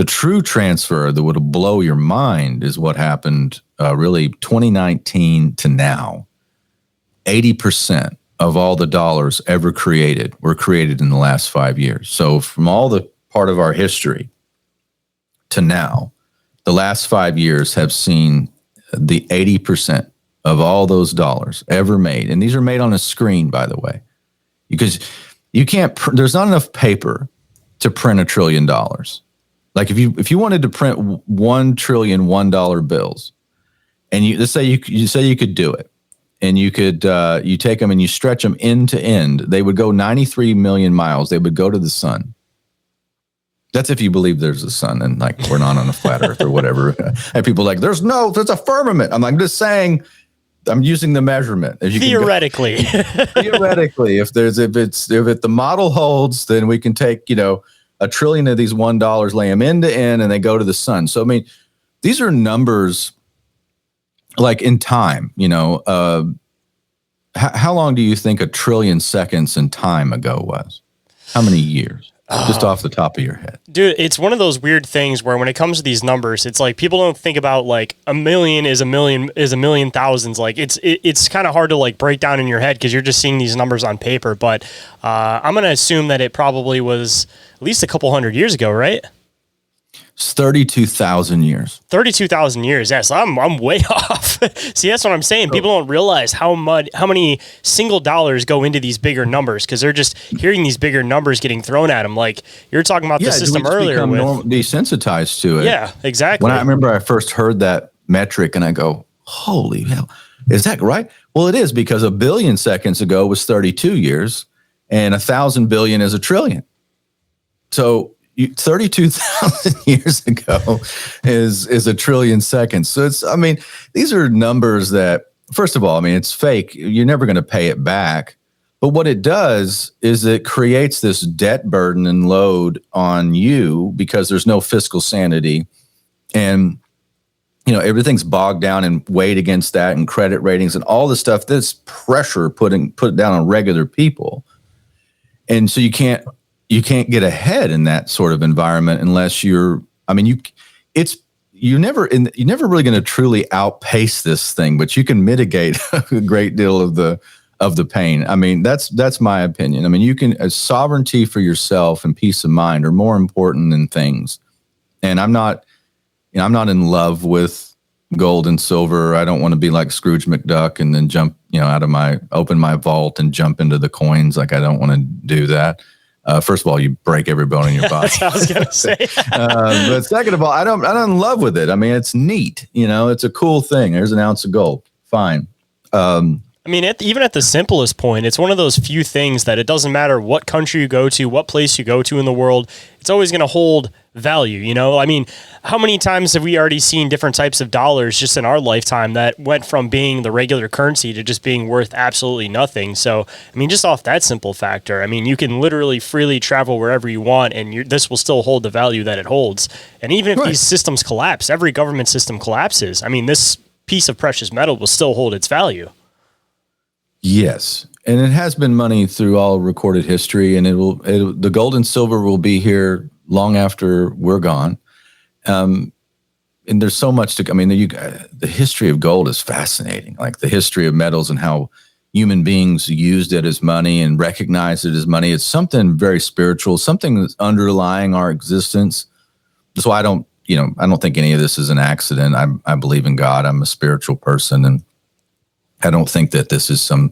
true transfer that would blow your mind is what happened really 2019 to now. 80% of all the dollars ever created were created in the last 5 years. So from all the part of our history to now, the last 5 years have seen the 80% of all those dollars ever made. And these are made on a screen, by the way, because you can't, there's not enough paper to print $1 trillion. Like if you wanted to print 1 trillion $1 bills, and let's say you say you could do it, and you could you take them and you stretch them end to end. They would go 93 million miles. They would go to the sun. That's if you believe there's a sun and like we're not on a flat earth or whatever. And people are like, there's a firmament. I'm like, I'm just saying, I'm using the measurement. Theoretically. Theoretically, if the model holds, then we can take, a trillion of these $1, lay them end to end, and they go to the sun. So, I mean, these are numbers like in time, how long do you think a trillion seconds in time ago was? How many years? Just off the top of your head. Dude, it's one of those weird things where when it comes to these numbers, it's like people don't think about like a million is a million thousands. Like it's kind of hard to like break down in your head because you're just seeing these numbers on paper. But I'm going to assume that it probably was at least a couple hundred years ago, right? It's 32,000 years. 32,000 years. Yes, I'm way off. See, that's what I'm saying. People don't realize how many single dollars go into these bigger numbers because they're just hearing these bigger numbers getting thrown at them. Like you're talking about the system earlier. Desensitized to it. Yeah, exactly. When I remember I first heard that metric and I go, holy hell, is that right? Well, it is because a billion seconds ago was 32 years and 1,000 billion is a trillion. So 32,000 years ago is a trillion seconds. So these are numbers that, first of all, it's fake. You're never going to pay it back. But what it does is it creates this debt burden and load on you because there's no fiscal sanity. And, everything's bogged down and weighed against that and credit ratings and all the stuff. This pressure put down on regular people. And so you can't get ahead in that sort of environment unless you're never really going to truly outpace this thing, but you can mitigate a great deal of the pain. That's my opinion. You can, sovereignty for yourself and peace of mind are more important than things. And I'm not in love with gold and silver. I don't want to be like Scrooge McDuck and then jump, open my vault and jump into the coins. Like I don't want to do that. First of all, you break every bone in your body. That's what I was going to say. But second of all, I'm in love with it. It's neat. It's a cool thing. There's an ounce of gold. Fine. Even at the simplest point, it's one of those few things that it doesn't matter what country you go to, what place you go to in the world, it's always going to hold value. How many times have we already seen different types of dollars just in our lifetime that went from being the regular currency to just being worth absolutely nothing? So, just off that simple factor, you can literally freely travel wherever you want and this will still hold the value that it holds. And even if these systems collapse, every government system collapses, this piece of precious metal will still hold its value. Yes. And it has been money through all recorded history, and the gold and silver will be here long after we're gone. And there's so much the history of gold is fascinating, like the history of metals and how human beings used it as money and recognized it as money. It's something very spiritual, something that's underlying our existence. That's why I don't think any of this is an accident. I believe in God. I'm a spiritual person, and I don't think that this is some,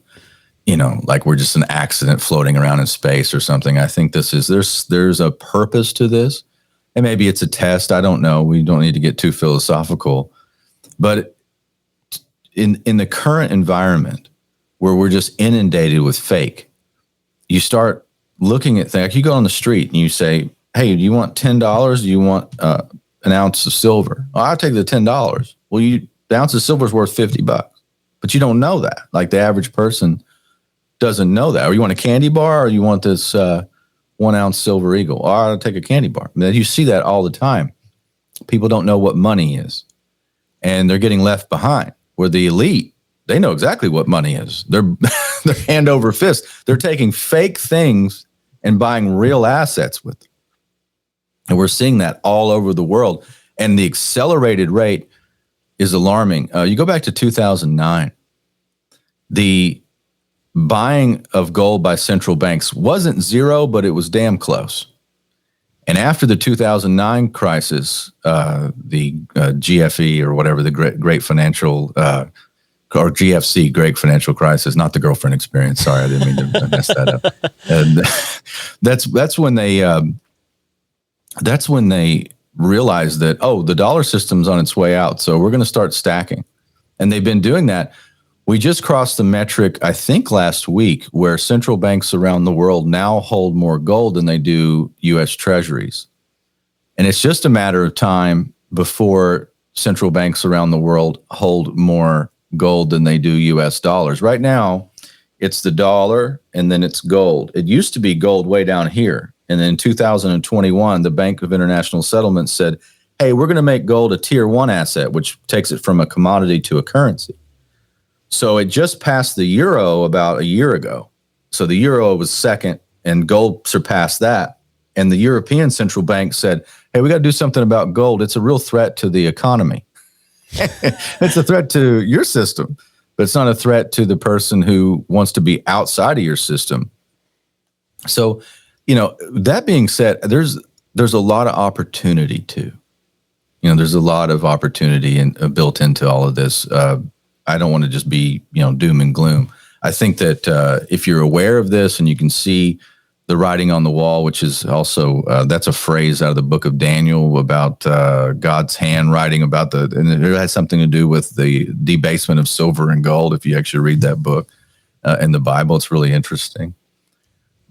like we're just an accident floating around in space or something. I think there's a purpose to this, and maybe it's a test. I don't know. We don't need to get too philosophical, but in the current environment where we're just inundated with fake, you start looking at things. Like you go on the street and you say, "Hey, do you want $10? Do you want an ounce of silver?" "Oh, I'll take the $10. Well, the ounce of silver is worth $50. But you don't know that. Like the average person doesn't know that. Or you want a candy bar, or you want this 1 ounce silver eagle? "Oh, I'll take a candy bar." You see that all the time. People don't know what money is, and they're getting left behind. Where the elite, they know exactly what money is. They're hand over fist. They're taking fake things and buying real assets with them. And we're seeing that all over the world. And the accelerated rate is alarming. You go back to 2009, the buying of gold by central banks wasn't zero, but it was damn close. And after the 2009 crisis, the GFE or whatever, the great financial, or GFC, Great Financial Crisis, not the girlfriend experience. Sorry, I didn't mean to mess that up. And that's when they realized that, the dollar system's on its way out, so we're going to start stacking. And they've been doing that. We just crossed the metric, I think, last week, where central banks around the world now hold more gold than they do U.S. Treasuries. And it's just a matter of time before central banks around the world hold more gold than they do U.S. dollars. Right now, it's the dollar and then it's gold. It used to be gold way down here. And then in 2021, the Bank of International Settlements said, hey, we're going to make gold a tier 1 asset, which takes it from a commodity to a currency. So it just passed the euro about a year ago. So the euro was second and gold surpassed that. And the European Central Bank said, hey, we got to do something about gold. It's a real threat to the economy. It's a threat to your system, but it's not a threat to the person who wants to be outside of your system. So, that being said, there's a lot of opportunity too. There's a lot of opportunity built into all of this. I don't want to just be, doom and gloom. I think that if you're aware of this and you can see the writing on the wall, which is also, that's a phrase out of the book of Daniel about God's handwriting and it has something to do with the debasement of silver and gold. If you actually read that book in the Bible, it's really interesting.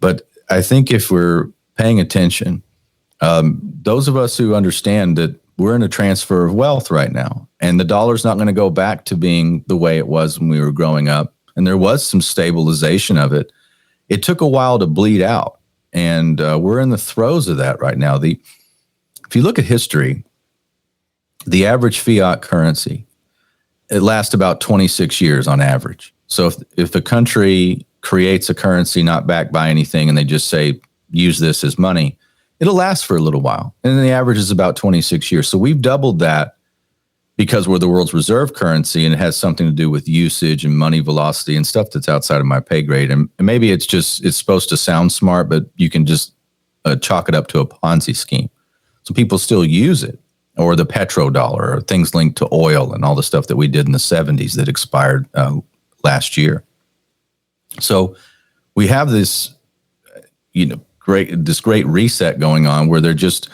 But I think if we're paying attention, those of us who understand that we're in a transfer of wealth right now, and the dollar's not going to go back to being the way it was when we were growing up. And there was some stabilization of it. It took a while to bleed out, and we're in the throes of that right now. If you look at history, the average fiat currency, it lasts about 26 years on average. So if a country creates a currency not backed by anything and they just say, use this as money, it'll last for a little while. And then the average is about 26 years. So we've doubled that because we're the world's reserve currency, and it has something to do with usage and money velocity and stuff that's outside of my pay grade. And maybe it's supposed to sound smart, but you can just chalk it up to a Ponzi scheme. So people still use it, or the petrodollar, or things linked to oil and all the stuff that we did in the 70s that expired last year. So we have this, great reset going on where they're just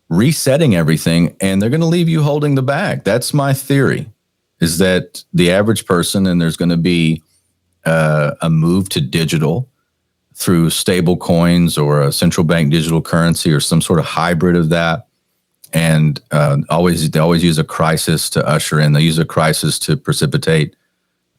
resetting everything, and they're going to leave you holding the bag. That's my theory, is that the average person, and there's going to be a move to digital through stable coins or a central bank digital currency or some sort of hybrid of that. And they always use a crisis to usher in. They use a crisis to precipitate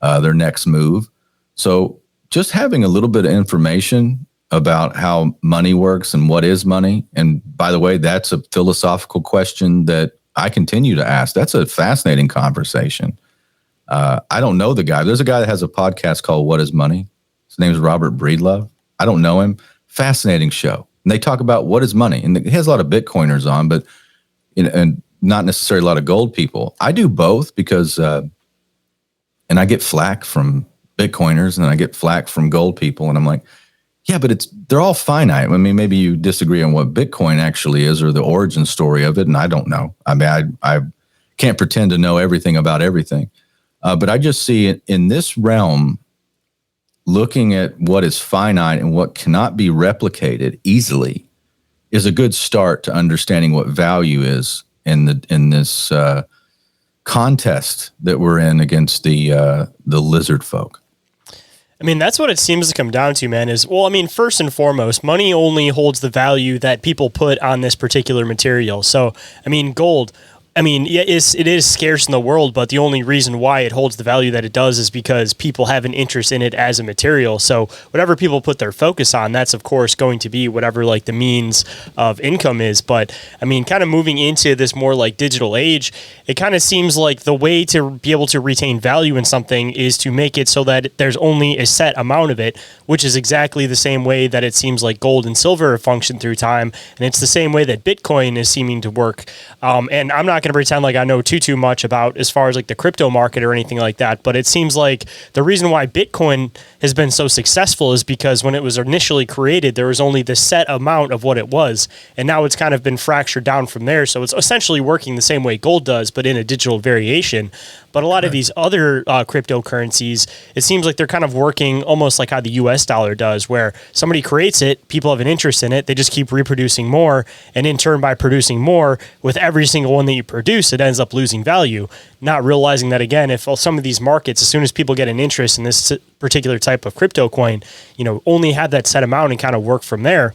their next move. So just having a little bit of information about how money works and what is money. And by the way, that's a philosophical question that I continue to ask. That's a fascinating conversation. I don't know the guy. There's a guy that has a podcast called What is Money? His name is Robert Breedlove. I don't know him. Fascinating show. And they talk about what is money. And he has a lot of Bitcoiners on, but and not necessarily a lot of gold people. I do both because, and I get flack from Bitcoiners and I get flack from gold people. And I'm like, yeah, but they're all finite. I mean, maybe you disagree on what Bitcoin actually is or the origin story of it, and I don't know. I mean, I can't pretend to know everything about everything. But I just see it in this realm, looking at what is finite and what cannot be replicated easily is a good start to understanding what value is in this contest that we're in against the lizard folk. I mean, that's what it seems to come down to, man, first and foremost, money only holds the value that people put on this particular material. So, gold, it is scarce in the world, but the only reason why it holds the value that it does is because people have an interest in it as a material. So whatever people put their focus on, that's of course going to be whatever the means of income is. But kind of moving into this more digital age, it kind of seems like the way to be able to retain value in something is to make it so that there's only a set amount of it, which is exactly the same way that it seems like gold and silver have functioned through time. And it's the same way that Bitcoin is seeming to work. And I'm not going to pretend like I know too much about as far as the crypto market or anything like that, but it seems like the reason why Bitcoin has been so successful is because when it was initially created, there was only the set amount of what it was, and now it's kind of been fractured down from there. So it's essentially working the same way gold does, but in a digital variation. But a lot of these other cryptocurrencies, it seems like they're kind of working almost like how the US dollar does, where somebody creates it, people have an interest in it, they just keep reproducing more, and in turn by producing more, with every single one that you produce, it ends up losing value, not realizing that, again, if some of these markets, as soon as people get an interest in this particular type of crypto coin, only have that set amount and kind of work from there.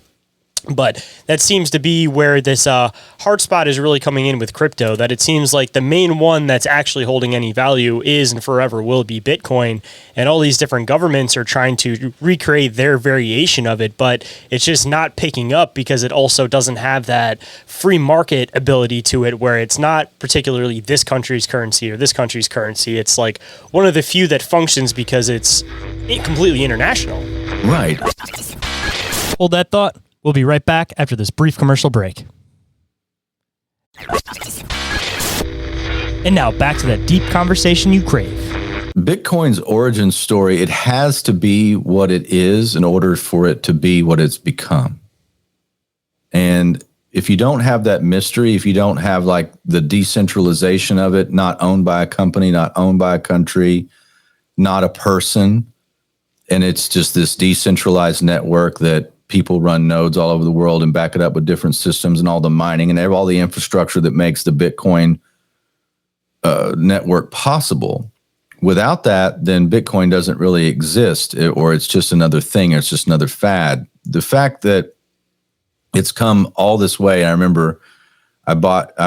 But that seems to be where this hard spot is really coming in with crypto, that it seems like the main one that's actually holding any value is and forever will be Bitcoin. And all these different governments are trying to recreate their variation of it, but it's just not picking up because it also doesn't have that free market ability to it, where it's not particularly this country's currency or this country's currency. It's like one of the few that functions because it's completely international. Right. Hold that thought. We'll be right back after this brief commercial break. And now back to that deep conversation you crave. Bitcoin's origin story, it has to be what it is in order for it to be what it's become. And if you don't have that mystery, if you don't have like the decentralization of it, not owned by a company, not owned by a country, not a person, and it's just this decentralized network that people run nodes all over the world and back it up with different systems and all the mining and all the infrastructure that makes the Bitcoin network possible. Without that, then Bitcoin doesn't really exist, or it's just another thing, or it's just another fad. The fact that it's come all this way, I remember I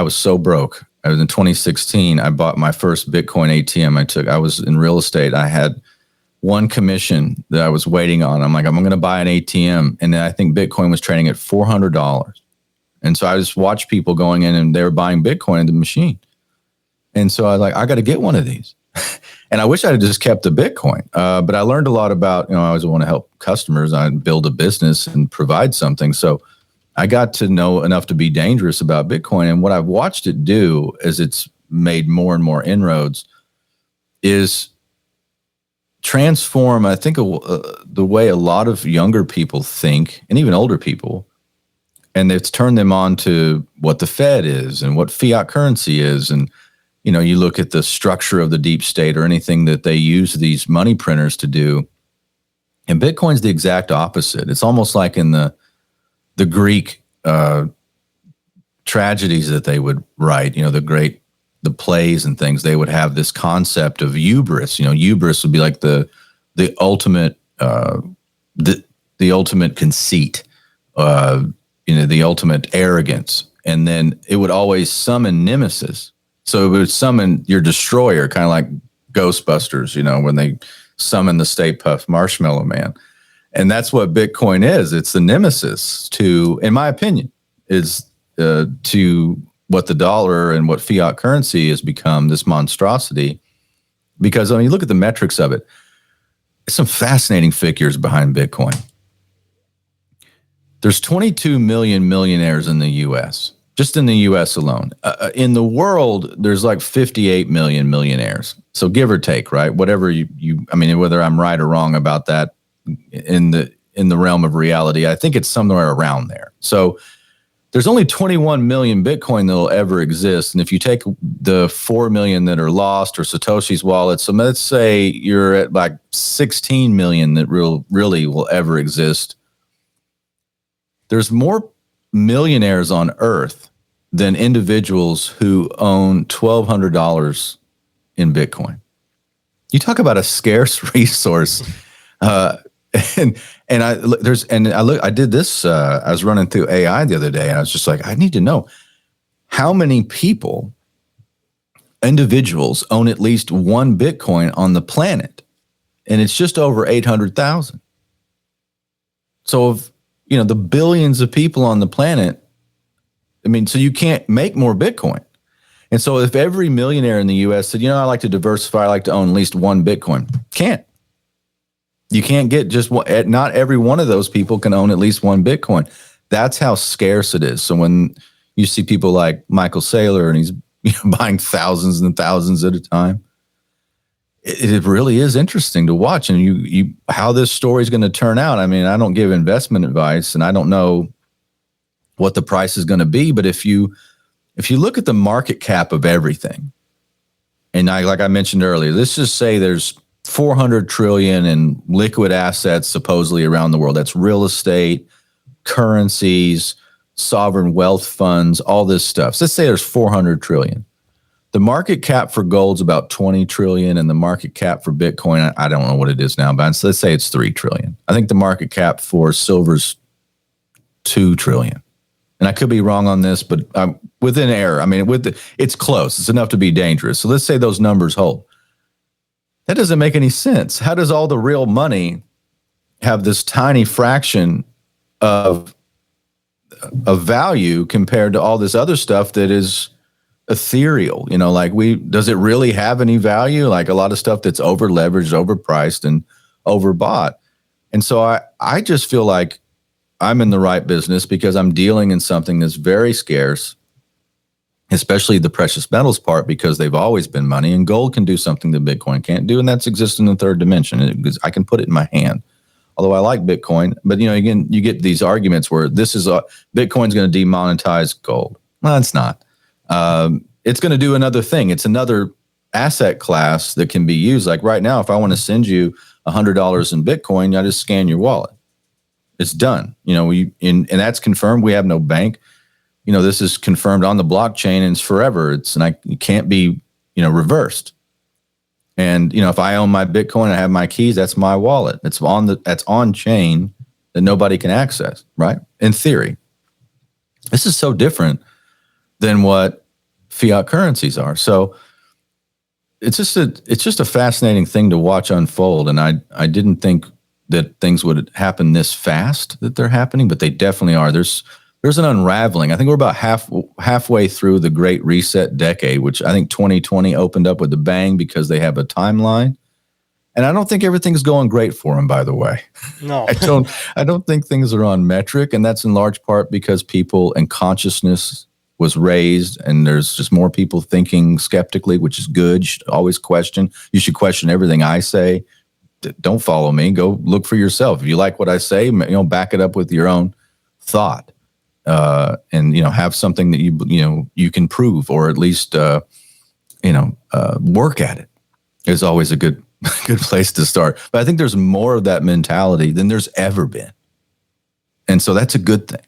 was so broke. I was in 2016. I bought my first Bitcoin ATM. I was in real estate. I had one commission that I was waiting on. I'm like, I'm going to buy an ATM. And then I think Bitcoin was trading at $400. And so I just watched people going in and they were buying Bitcoin in the machine. And so I was like, I got to get one of these. And I wish I had just kept the Bitcoin. But I learned a lot about, I always want to help customers. I build a business and provide something. So I got to know enough to be dangerous about Bitcoin. And what I've watched it do as it's made more and more inroads is transform, I think, the way a lot of younger people think, and even older people, and it's turned them on to what the Fed is and what fiat currency is. And, you look at the structure of the deep state or anything that they use these money printers to do, and Bitcoin's the exact opposite. It's almost like in the Greek tragedies that they would write, the plays and things, they would have this concept of hubris. Hubris would be like the ultimate the ultimate conceit, the ultimate arrogance, and then it would always summon nemesis. So it would summon your destroyer, kind of like Ghostbusters, when they summon the Stay Puft Marshmallow Man, and that's what Bitcoin is. It's the nemesis to, in my opinion, is to what the dollar and what fiat currency has become, this monstrosity. Because when you look at the metrics of it, there's some fascinating figures behind Bitcoin. There's 22 million millionaires in the U.S., just in the U.S. alone. In the world, there's like 58 million millionaires. So give or take, right? Whatever whether I'm right or wrong about that in the realm of reality, I think it's somewhere around there. So there's only 21 million Bitcoin that will ever exist. And if you take the 4 million that are lost or Satoshi's wallet, so let's say you're at like 16 million that really will ever exist. There's more millionaires on Earth than individuals who own $1,200 in Bitcoin. You talk about a scarce resource. I did this. I was running through AI the other day, and I was just like, I need to know how many individuals own at least one Bitcoin on the planet, and it's just over 800,000. So, of the billions of people on the planet, so you can't make more Bitcoin. And so, if every millionaire in the U.S. said, I like to diversify, I like to own at least one Bitcoin, can't. You can't get just one. Not every one of those people can own at least one Bitcoin. That's how scarce it is. So when you see people like Michael Saylor and he's buying thousands and thousands at a time, it really is interesting to watch. And you how this story is going to turn out. I don't give investment advice, and I don't know what the price is going to be. But if you look at the market cap of everything, and like I mentioned earlier, let's just say there's 400 trillion in liquid assets supposedly around the world. That's real estate, currencies, sovereign wealth funds, all this stuff. So let's say there's 400 trillion. The market cap for gold's about 20 trillion, and the market cap for Bitcoin, I don't know what it is now, but let's say it's 3 trillion. I think the market cap for silver's 2 trillion. And I could be wrong on this, but I'm within error. I mean, it's close. It's enough to be dangerous. So let's say those numbers hold. That doesn't make any sense. How does all the real money have this tiny fraction of value compared to all this other stuff that is ethereal? Like does it really have any value? Like a lot of stuff that's over leveraged, overpriced, and overbought. And so I just feel like I'm in the right business because I'm dealing in something that's very scarce, especially the precious metals part, because they've always been money, and gold can do something that Bitcoin can't do. And that's exist in the third dimension. I can put it in my hand. Although I like Bitcoin, but again, you get these arguments where Bitcoin's going to demonetize gold. Well, it's not. It's going to do another thing. It's another asset class that can be used. Like right now, if I want to send you $100 in Bitcoin, I just scan your wallet. It's done. And that's confirmed. We have no bank. This is confirmed on the blockchain, and it's forever. It can't be, reversed. And, if I own my Bitcoin and I have my keys, that's my wallet. That's on chain that nobody can access, right? In theory. This is so different than what fiat currencies are. So it's just a fascinating thing to watch unfold. And I didn't think that things would happen this fast that they're happening, but they definitely are. There's an unraveling. I think we're about halfway through the Great Reset decade, which I think 2020 opened up with a bang because they have a timeline. And I don't think everything's going great for them, by the way. No. I don't think things are on metric, and that's in large part because people and consciousness was raised, and there's just more people thinking skeptically, which is good. You should always question. You should question everything I say. Don't follow me. Go look for yourself. If you like what I say, back it up with your own thought. And have something that you can prove, or at least work at it is always a good place to start. But I think there's more of that mentality than there's ever been, and so that's a good thing.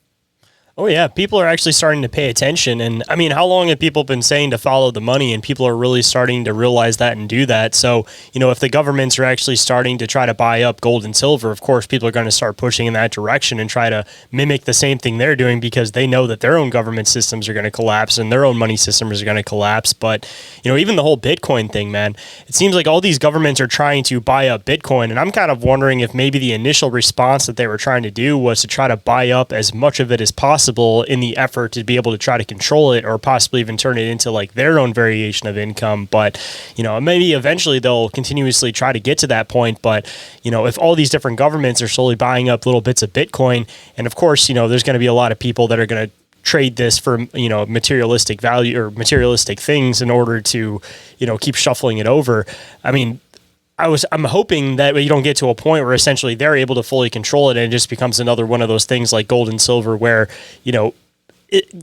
Oh, yeah. People are actually starting to pay attention. And I mean, how long have people been saying to follow the money? And people are really starting to realize that and do that. So, if the governments are actually starting to try to buy up gold and silver, of course, people are going to start pushing in that direction and try to mimic the same thing they're doing, because they know that their own government systems are going to collapse and their own money systems are going to collapse. But, even the whole Bitcoin thing, man, it seems like all these governments are trying to buy up Bitcoin. And I'm kind of wondering if maybe the initial response that they were trying to do was to try to buy up as much of it as possible in the effort to be able to try to control it, or possibly even turn it into like their own variation of income. But, maybe eventually they'll continuously try to get to that point. But, if all these different governments are slowly buying up little bits of Bitcoin, and of course, there's going to be a lot of people that are going to trade this for, materialistic value or materialistic things in order to, keep shuffling it over. I mean, I'm hoping that you don't get to a point where essentially they're able to fully control it, and it just becomes another one of those things like gold and silver where,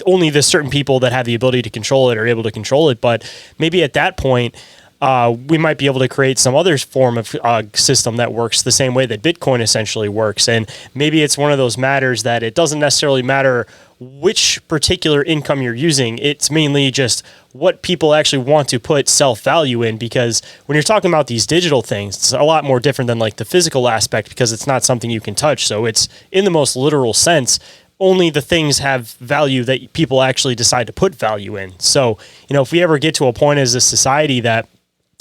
only the certain people that have the ability to control it are able to control it. But maybe at that point, we might be able to create some other form of system that works the same way that Bitcoin essentially works. And maybe it's one of those matters that it doesn't necessarily matter which particular income you're using. It's mainly just what people actually want to put self-value in, because when you're talking about these digital things, it's a lot more different than like the physical aspect, because it's not something you can touch. So it's, in the most literal sense, only the things have value that people actually decide to put value in. So, if we ever get to a point as a society that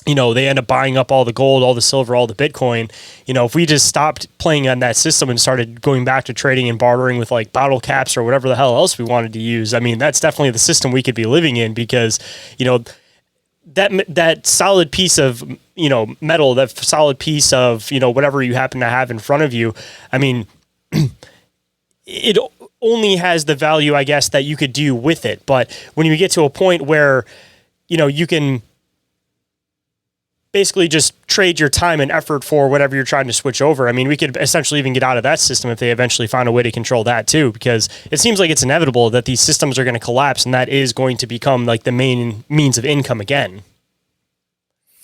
they end up buying up all the gold, all the silver, all the Bitcoin, if we just stopped playing on that system and started going back to trading and bartering with like bottle caps or whatever the hell else we wanted to use, I mean, that's definitely the system we could be living in, because, that solid piece of, metal, that solid piece of, whatever you happen to have in front of you, I mean, it only has the value, I guess, that you could do with it. But when you get to a point where, you can basically just trade your time and effort for whatever you're trying to switch over. I mean, we could essentially even get out of that system if they eventually find a way to control that too, because it seems like it's inevitable that these systems are going to collapse, and that is going to become like the main means of income again.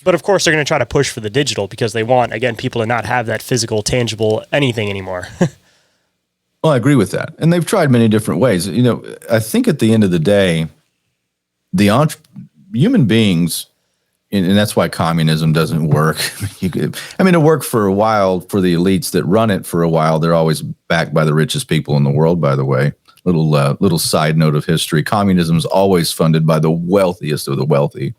But of course, they're going to try to push for the digital, because they want, again, people to not have that physical, tangible anything anymore. Well, I agree with that. And they've tried many different ways. I think at the end of the day, human beings, and that's why communism doesn't work. It worked for a while for the elites that run it for a while. They're always backed by the richest people in the world, by the way. Little side note of history. Communism is always funded by the wealthiest of the wealthy.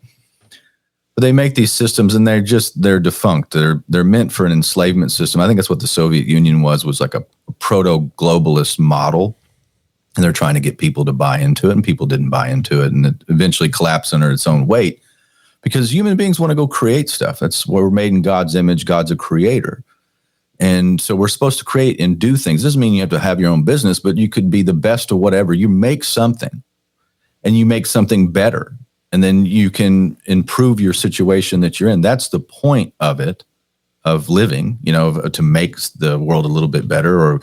But they make these systems and they're defunct. They're meant for an enslavement system. I think that's what the Soviet Union was like a proto-globalist model. And they're trying to get people to buy into it, and people didn't buy into it, and it eventually collapsed under its own weight because human beings want to go create stuff. That's why we're made in God's image. God's a creator. And so we're supposed to create and do things. Doesn't mean you have to have your own business, but you could be the best of whatever. You make something and you make something better, and then you can improve your situation that you're in. That's the point of it, of living, to make the world a little bit better, or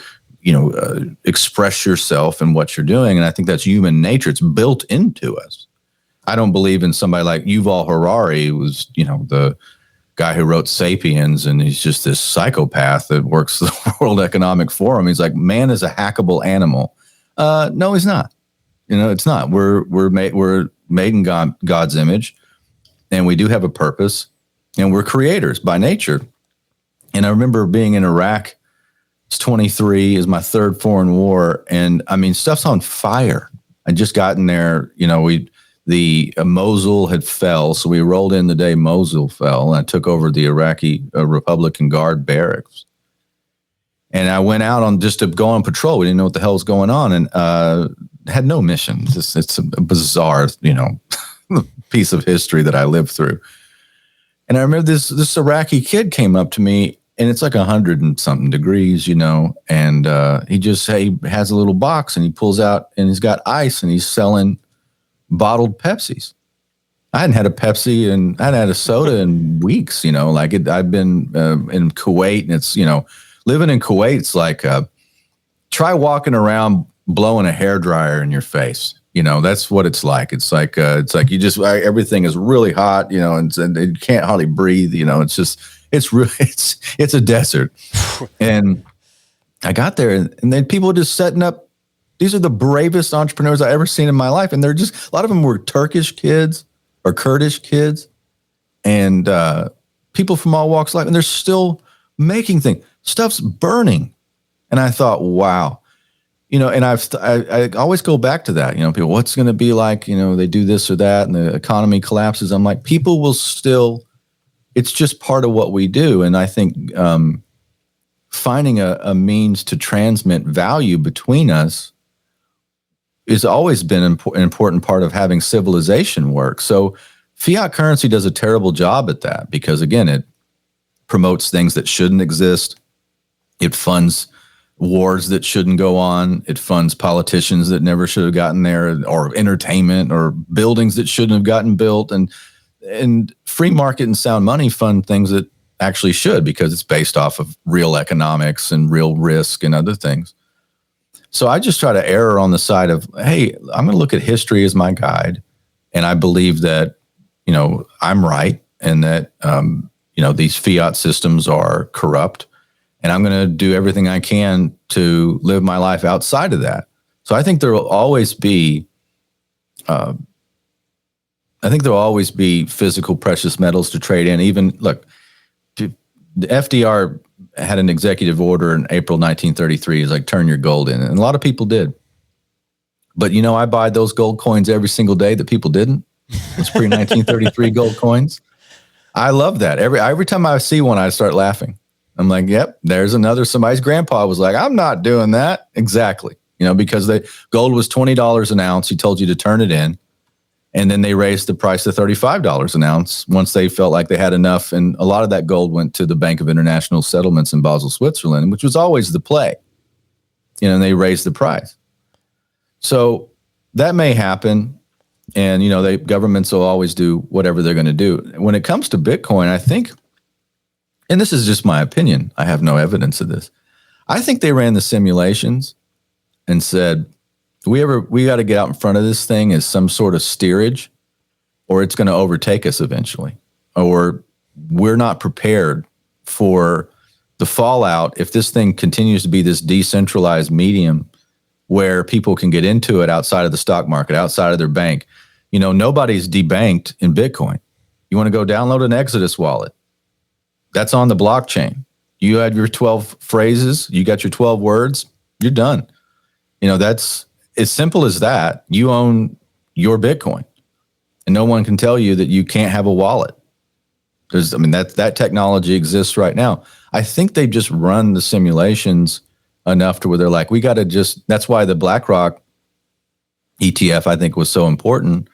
express yourself in what you're doing. And I think that's human nature. It's built into us. I don't believe in somebody like Yuval Harari, who was, the guy who wrote Sapiens, and he's just this psychopath that works the World Economic Forum. He's like, man is a hackable animal. No, he's not. It's not. We're made in God's image, and we do have a purpose, and we're creators by nature. And I remember being in Iraq. It's 23, is my third foreign war. And stuff's on fire. I just gotten there, Mosul had fell. So we rolled in the day Mosul fell, and I took over the Iraqi Republican Guard barracks. And I went out on just to go on patrol. We didn't know what the hell was going on, and had no mission. It's a bizarre, piece of history that I lived through. And I remember this Iraqi kid came up to me, and it's like 100 and something degrees, and he has a little box, and he pulls out, and he's got ice, and he's selling bottled Pepsis. I hadn't had a Pepsi, and I hadn't had a soda in weeks, I've been in Kuwait, and it's, living in Kuwait's like, try walking around blowing a hairdryer in your face. That's what it's like. It's like you just, everything is really hot, and you can't hardly breathe, it's just, it's a desert. And I got there, and then people were just setting up. These are the bravest entrepreneurs I ever seen in my life. And they're just, a lot of them were Turkish kids or Kurdish kids, and people from all walks of life. And they're still making things. Stuff's burning. And I thought, wow. And I always go back to that, people, what's going to be like, they do this or that and the economy collapses. I'm like, people will still, it's just part of what we do. And I think finding a means to transmit value between us has always been an important part of having civilization work. So fiat currency does a terrible job at that because, again, it promotes things that shouldn't exist. It funds wars that shouldn't go on. It funds politicians that never should have gotten there, or entertainment, or buildings that shouldn't have gotten built. And free market and sound money fund things that actually should, because it's based off of real economics and real risk and other things. So I just try to err on the side of, hey, I'm going to look at history as my guide. And I believe that, I'm right, and that, these fiat systems are corrupt. And I'm going to do everything I can to live my life outside of that. So I think there will always be, physical precious metals to trade in. Even, look, the FDR had an executive order in April 1933. It's like, turn your gold in. And a lot of people did. But, I buy those gold coins every single day that people didn't. Those pre-1933 gold coins. I love that. Every time I see one, I start laughing. I'm like, yep, there's another. Somebody's grandpa was like, I'm not doing that. Exactly. Because the gold was $20 an ounce. He told you to turn it in. And then they raised the price to $35 an ounce once they felt like they had enough. And a lot of that gold went to the Bank of International Settlements in Basel, Switzerland, which was always the play. And they raised the price. So that may happen. And, governments will always do whatever they're going to do. When it comes to Bitcoin, I think, and this is just my opinion, I have no evidence of this, I think they ran the simulations and said, we got to get out in front of this thing as some sort of steerage, or it's going to overtake us eventually, or we're not prepared for the fallout, if this thing continues to be this decentralized medium where people can get into it outside of the stock market, outside of their bank, nobody's debanked in Bitcoin. You want to go download an Exodus wallet. That's on the blockchain. You had your 12 phrases, you got your 12 words, you're done. That's as simple as that. You own your Bitcoin, and no one can tell you that you can't have a wallet. That technology exists right now. I think they've just run the simulations enough to where they're like, that's why the BlackRock ETF, I think, was so important.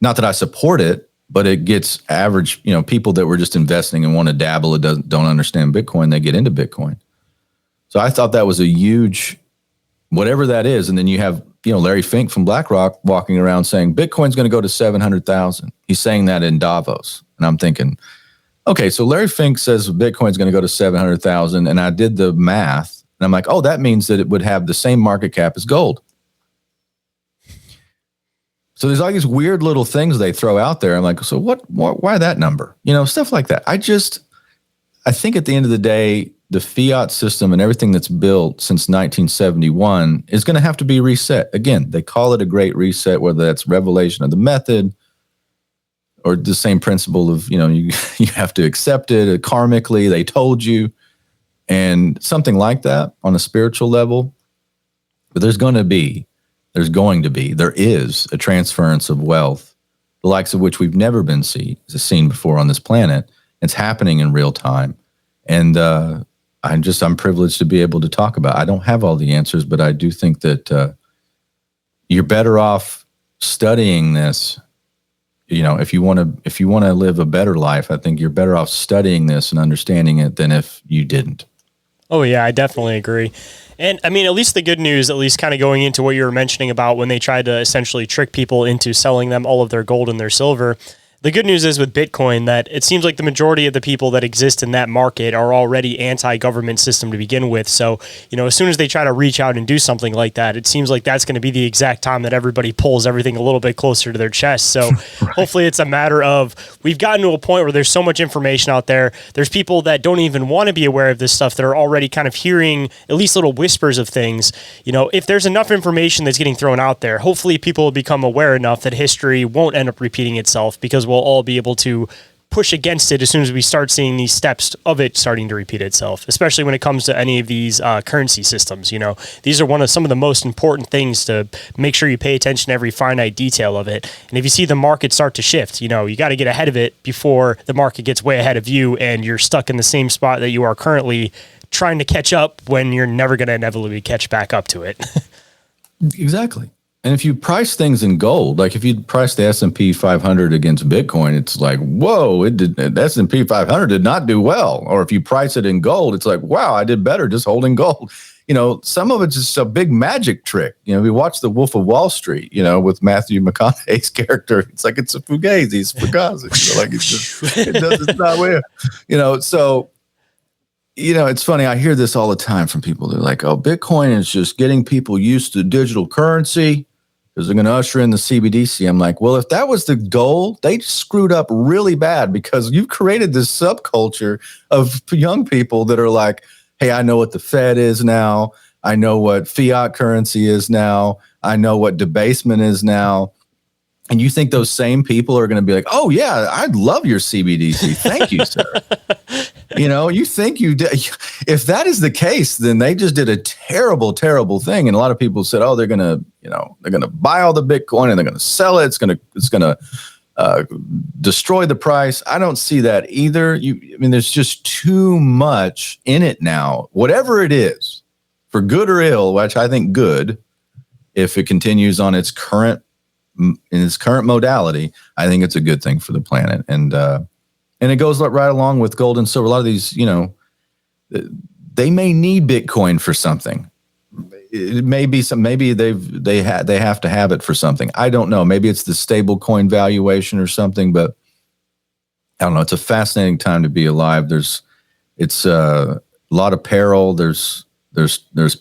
Not that I support it, but it gets average, people that were just investing and want to dabble and don't understand Bitcoin, they get into Bitcoin. So I thought that was a huge, whatever that is. And then you have, Larry Fink from BlackRock walking around saying Bitcoin's going to go to 700,000. He's saying that in Davos. And I'm thinking, okay, so Larry Fink says Bitcoin's going to go to 700,000. And I did the math and I'm like, oh, that means that it would have the same market cap as gold. So there's all these weird little things they throw out there. I'm like, so why that number? Stuff like that. I think at the end of the day, the fiat system and everything that's built since 1971 is going to have to be reset. Again, they call it a great reset, whether that's revelation of the method or the same principle of, you have to accept it karmically, they told you, and something like that on a spiritual level. But there is a transference of wealth, the likes of which we've never been seen before on this planet. It's happening in real time. And I'm privileged to be able to talk about it. I don't have all the answers, but I do think that you're better off studying this. If you want to live a better life, I think you're better off studying this and understanding it than if you didn't. Oh, yeah, I definitely agree. And at least the good news, at least kind of going into what you were mentioning about when they tried to essentially trick people into selling them all of their gold and their silver. The good news is with Bitcoin that it seems like the majority of the people that exist in that market are already anti-government system to begin with. So, as soon as they try to reach out and do something like that, it seems like that's going to be the exact time that everybody pulls everything a little bit closer to their chest. So right. Hopefully it's a matter of we've gotten to a point where there's so much information out there. There's people that don't even want to be aware of this stuff that are already kind of hearing at least little whispers of things. If there's enough information that's getting thrown out there, hopefully people will become aware enough that history won't end up repeating itself, because we'll all be able to push against it as soon as we start seeing these steps of it starting to repeat itself, especially when it comes to any of these currency systems. These are some of the most important things to make sure you pay attention to every finite detail of it. And if you see the market start to shift, you got to get ahead of it before the market gets way ahead of you and you're stuck in the same spot that you are currently trying to catch up when you're never going to inevitably catch back up to it. Exactly. And if you price things in gold, like if you price the S&P 500 against Bitcoin, it's like, whoa, the S&P 500 did not do well. Or if you price it in gold, it's like, wow, I did better just holding gold. Some of it's just a big magic trick. We watch The Wolf of Wall Street, with Matthew McConaughey's character. It's like it's a fugazi, it's fugazi. It's not real. So, it's funny. I hear this all the time from people. They're like, oh, Bitcoin is just getting people used to digital currency because they're going to usher in the CBDC. I'm like, well, if that was the goal, they screwed up really bad, because you've created this subculture of young people that are like, hey, I know what the Fed is now. I know what fiat currency is now. I know what debasement is now. And you think those same people are going to be like, oh, yeah, I love your CBDC. Thank you, sir. You think you did. If that is the case, then they just did a terrible, terrible thing. And a lot of people said, oh, they're going to buy all the Bitcoin and they're going to sell it. It's going to destroy the price. I don't see that either. There's just too much in it now. Whatever it is, for good or ill, which I think good, if it continues on its current modality, I think it's a good thing for the planet. And it goes right along with gold and silver. A lot of these, they may need Bitcoin for something. It may be maybe they have to have it for something. I don't know. Maybe it's the stable coin valuation or something, but I don't know. It's a fascinating time to be alive. It's a lot of peril. There's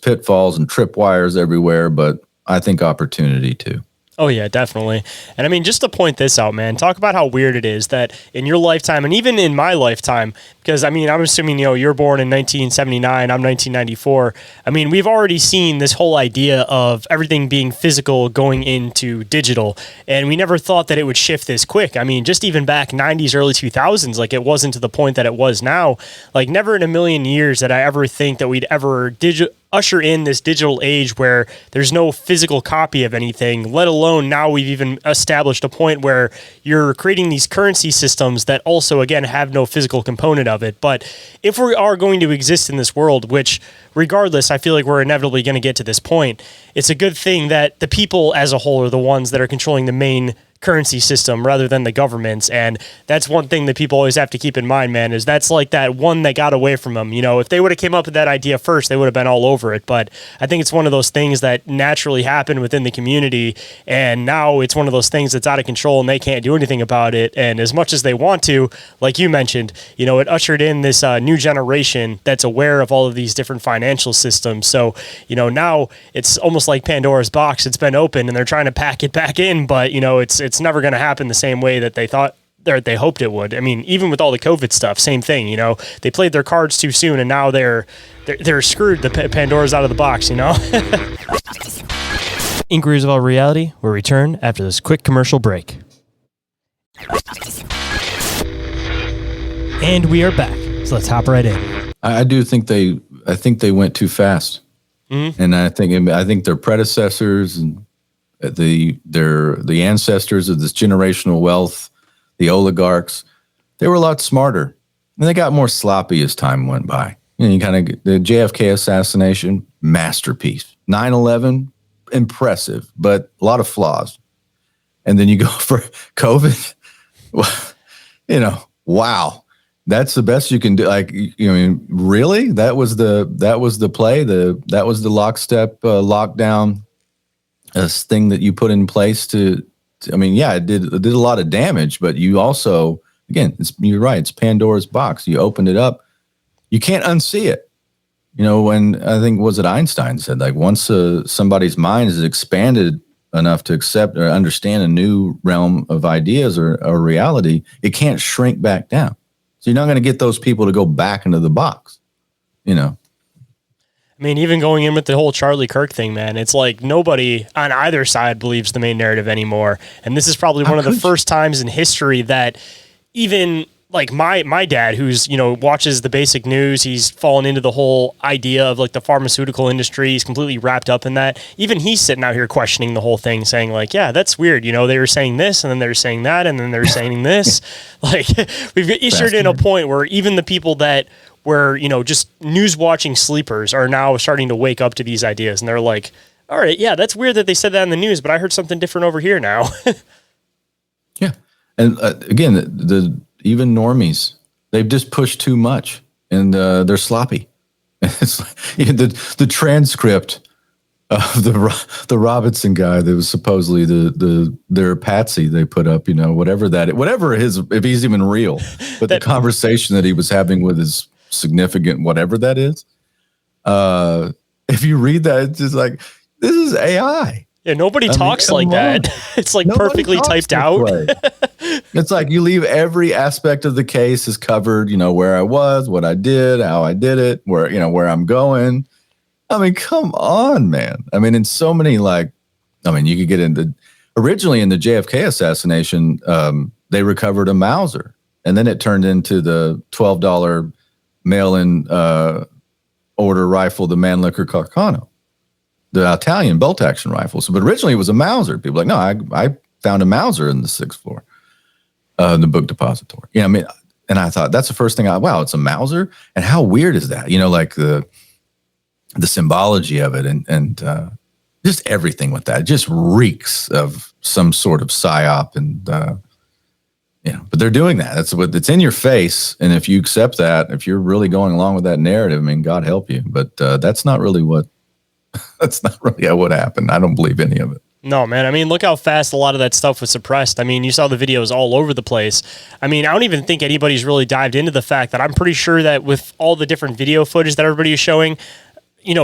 pitfalls and tripwires everywhere, but I think opportunity too. Oh yeah, definitely. And I mean, just to point this out, man, talk about how weird it is that in your lifetime and even in my lifetime, because I mean, I'm assuming, you're born in 1979, I'm 1994. I mean, we've already seen this whole idea of everything being physical going into digital, and we never thought that it would shift this quick. I mean, just even back 90s, early 2000s, like it wasn't to the point that it was now. Like never in a million years did I ever think that we'd ever usher in this digital age where there's no physical copy of anything, let alone now we've even established a point where you're creating these currency systems that also, again, have no physical component of it. But if we are going to exist in this world, which regardless, I feel like we're inevitably going to get to this point, it's a good thing that the people as a whole are the ones that are controlling the main currency system rather than the governments. And that's one thing that people always have to keep in mind, man, is that's like that one that got away from them. If they would have came up with that idea first, they would have been all over it. But I think it's one of those things that naturally happen within the community. And now it's one of those things that's out of control and they can't do anything about it. And as much as they want to, like you mentioned, it ushered in this new generation that's aware of all of these different financial systems. So, now it's almost like Pandora's box. It's been open and they're trying to pack it back in, but it's never going to happen the same way that they thought or they hoped it would. I mean, even with all the COVID stuff, same thing. They played their cards too soon, and now they're screwed. The Pandora's out of the box. Inquiries about reality will return after this quick commercial break. And we are back. So let's hop right in. I do think I think they went too fast, and I think their predecessors and the ancestors of this generational wealth, the oligarchs, they were a lot smarter, and they got more sloppy as time went by. You kind of the JFK assassination, masterpiece. 9/11, impressive, but a lot of flaws. And then you go for COVID, wow. That's the best you can do. Like, really? That was the play. That was the lockstep lockdown thing that you put in place to. It did a lot of damage, but you also, again, you're right. It's Pandora's box. You opened it up, you can't unsee it. When I think was it Einstein said, like, once somebody's mind is expanded enough to accept or understand a new realm of ideas or reality, it can't shrink back down. So you're not going to get those people to go back into the box, I mean, even going in with the whole Charlie Kirk thing, man, it's like nobody on either side believes the main narrative anymore. And this is probably one of the first times in history that even like my dad, who's, watches the basic news, he's fallen into the whole idea of like the pharmaceutical industry. He's completely wrapped up in that. Even he's sitting out here questioning the whole thing, saying like, yeah, that's weird. They were saying this and then they're saying that and then they're saying this. Like we've issued in a point where even the people that were, just news watching sleepers are now starting to wake up to these ideas. And they're like, all right, yeah, that's weird that they said that in the news, but I heard something different over here now. Yeah. And again, the even normies, they've just pushed too much and they're sloppy. It's like, the transcript of the Robinson guy that was supposedly their patsy they put up, whatever if he's even real, but the conversation that he was having with his significant, whatever that is, if you read that, it's just like, this is AI. Yeah, nobody talks like that. It's like nobody perfectly typed out. It's like you leave every aspect of the case is covered, where I was, what I did, how I did it, where I'm going. I mean, come on, man. I mean, in so many, you could get into, originally in the JFK assassination, they recovered a Mauser, and then it turned into the $12 mail-in order rifle, the Mannlicher Carcano, the Italian bolt-action rifles. But originally it was a Mauser. People were like, no, I found a Mauser in the 6th floor, the book depository. And I thought, that's the first thing wow, it's a Mauser? And how weird is that? Like the symbology of it and just everything with that. It just reeks of some sort of psyop and, but they're doing that. That's what it's in your face. And if you accept that, if you're really going along with that narrative, I mean, God help you. But that's not really what happened. I don't believe any of it. No, man. I mean, look how fast a lot of that stuff was suppressed. I mean, you saw the videos all over the place. I mean, I don't even think anybody's really dived into the fact that I'm pretty sure that with all the different video footage that everybody is showing,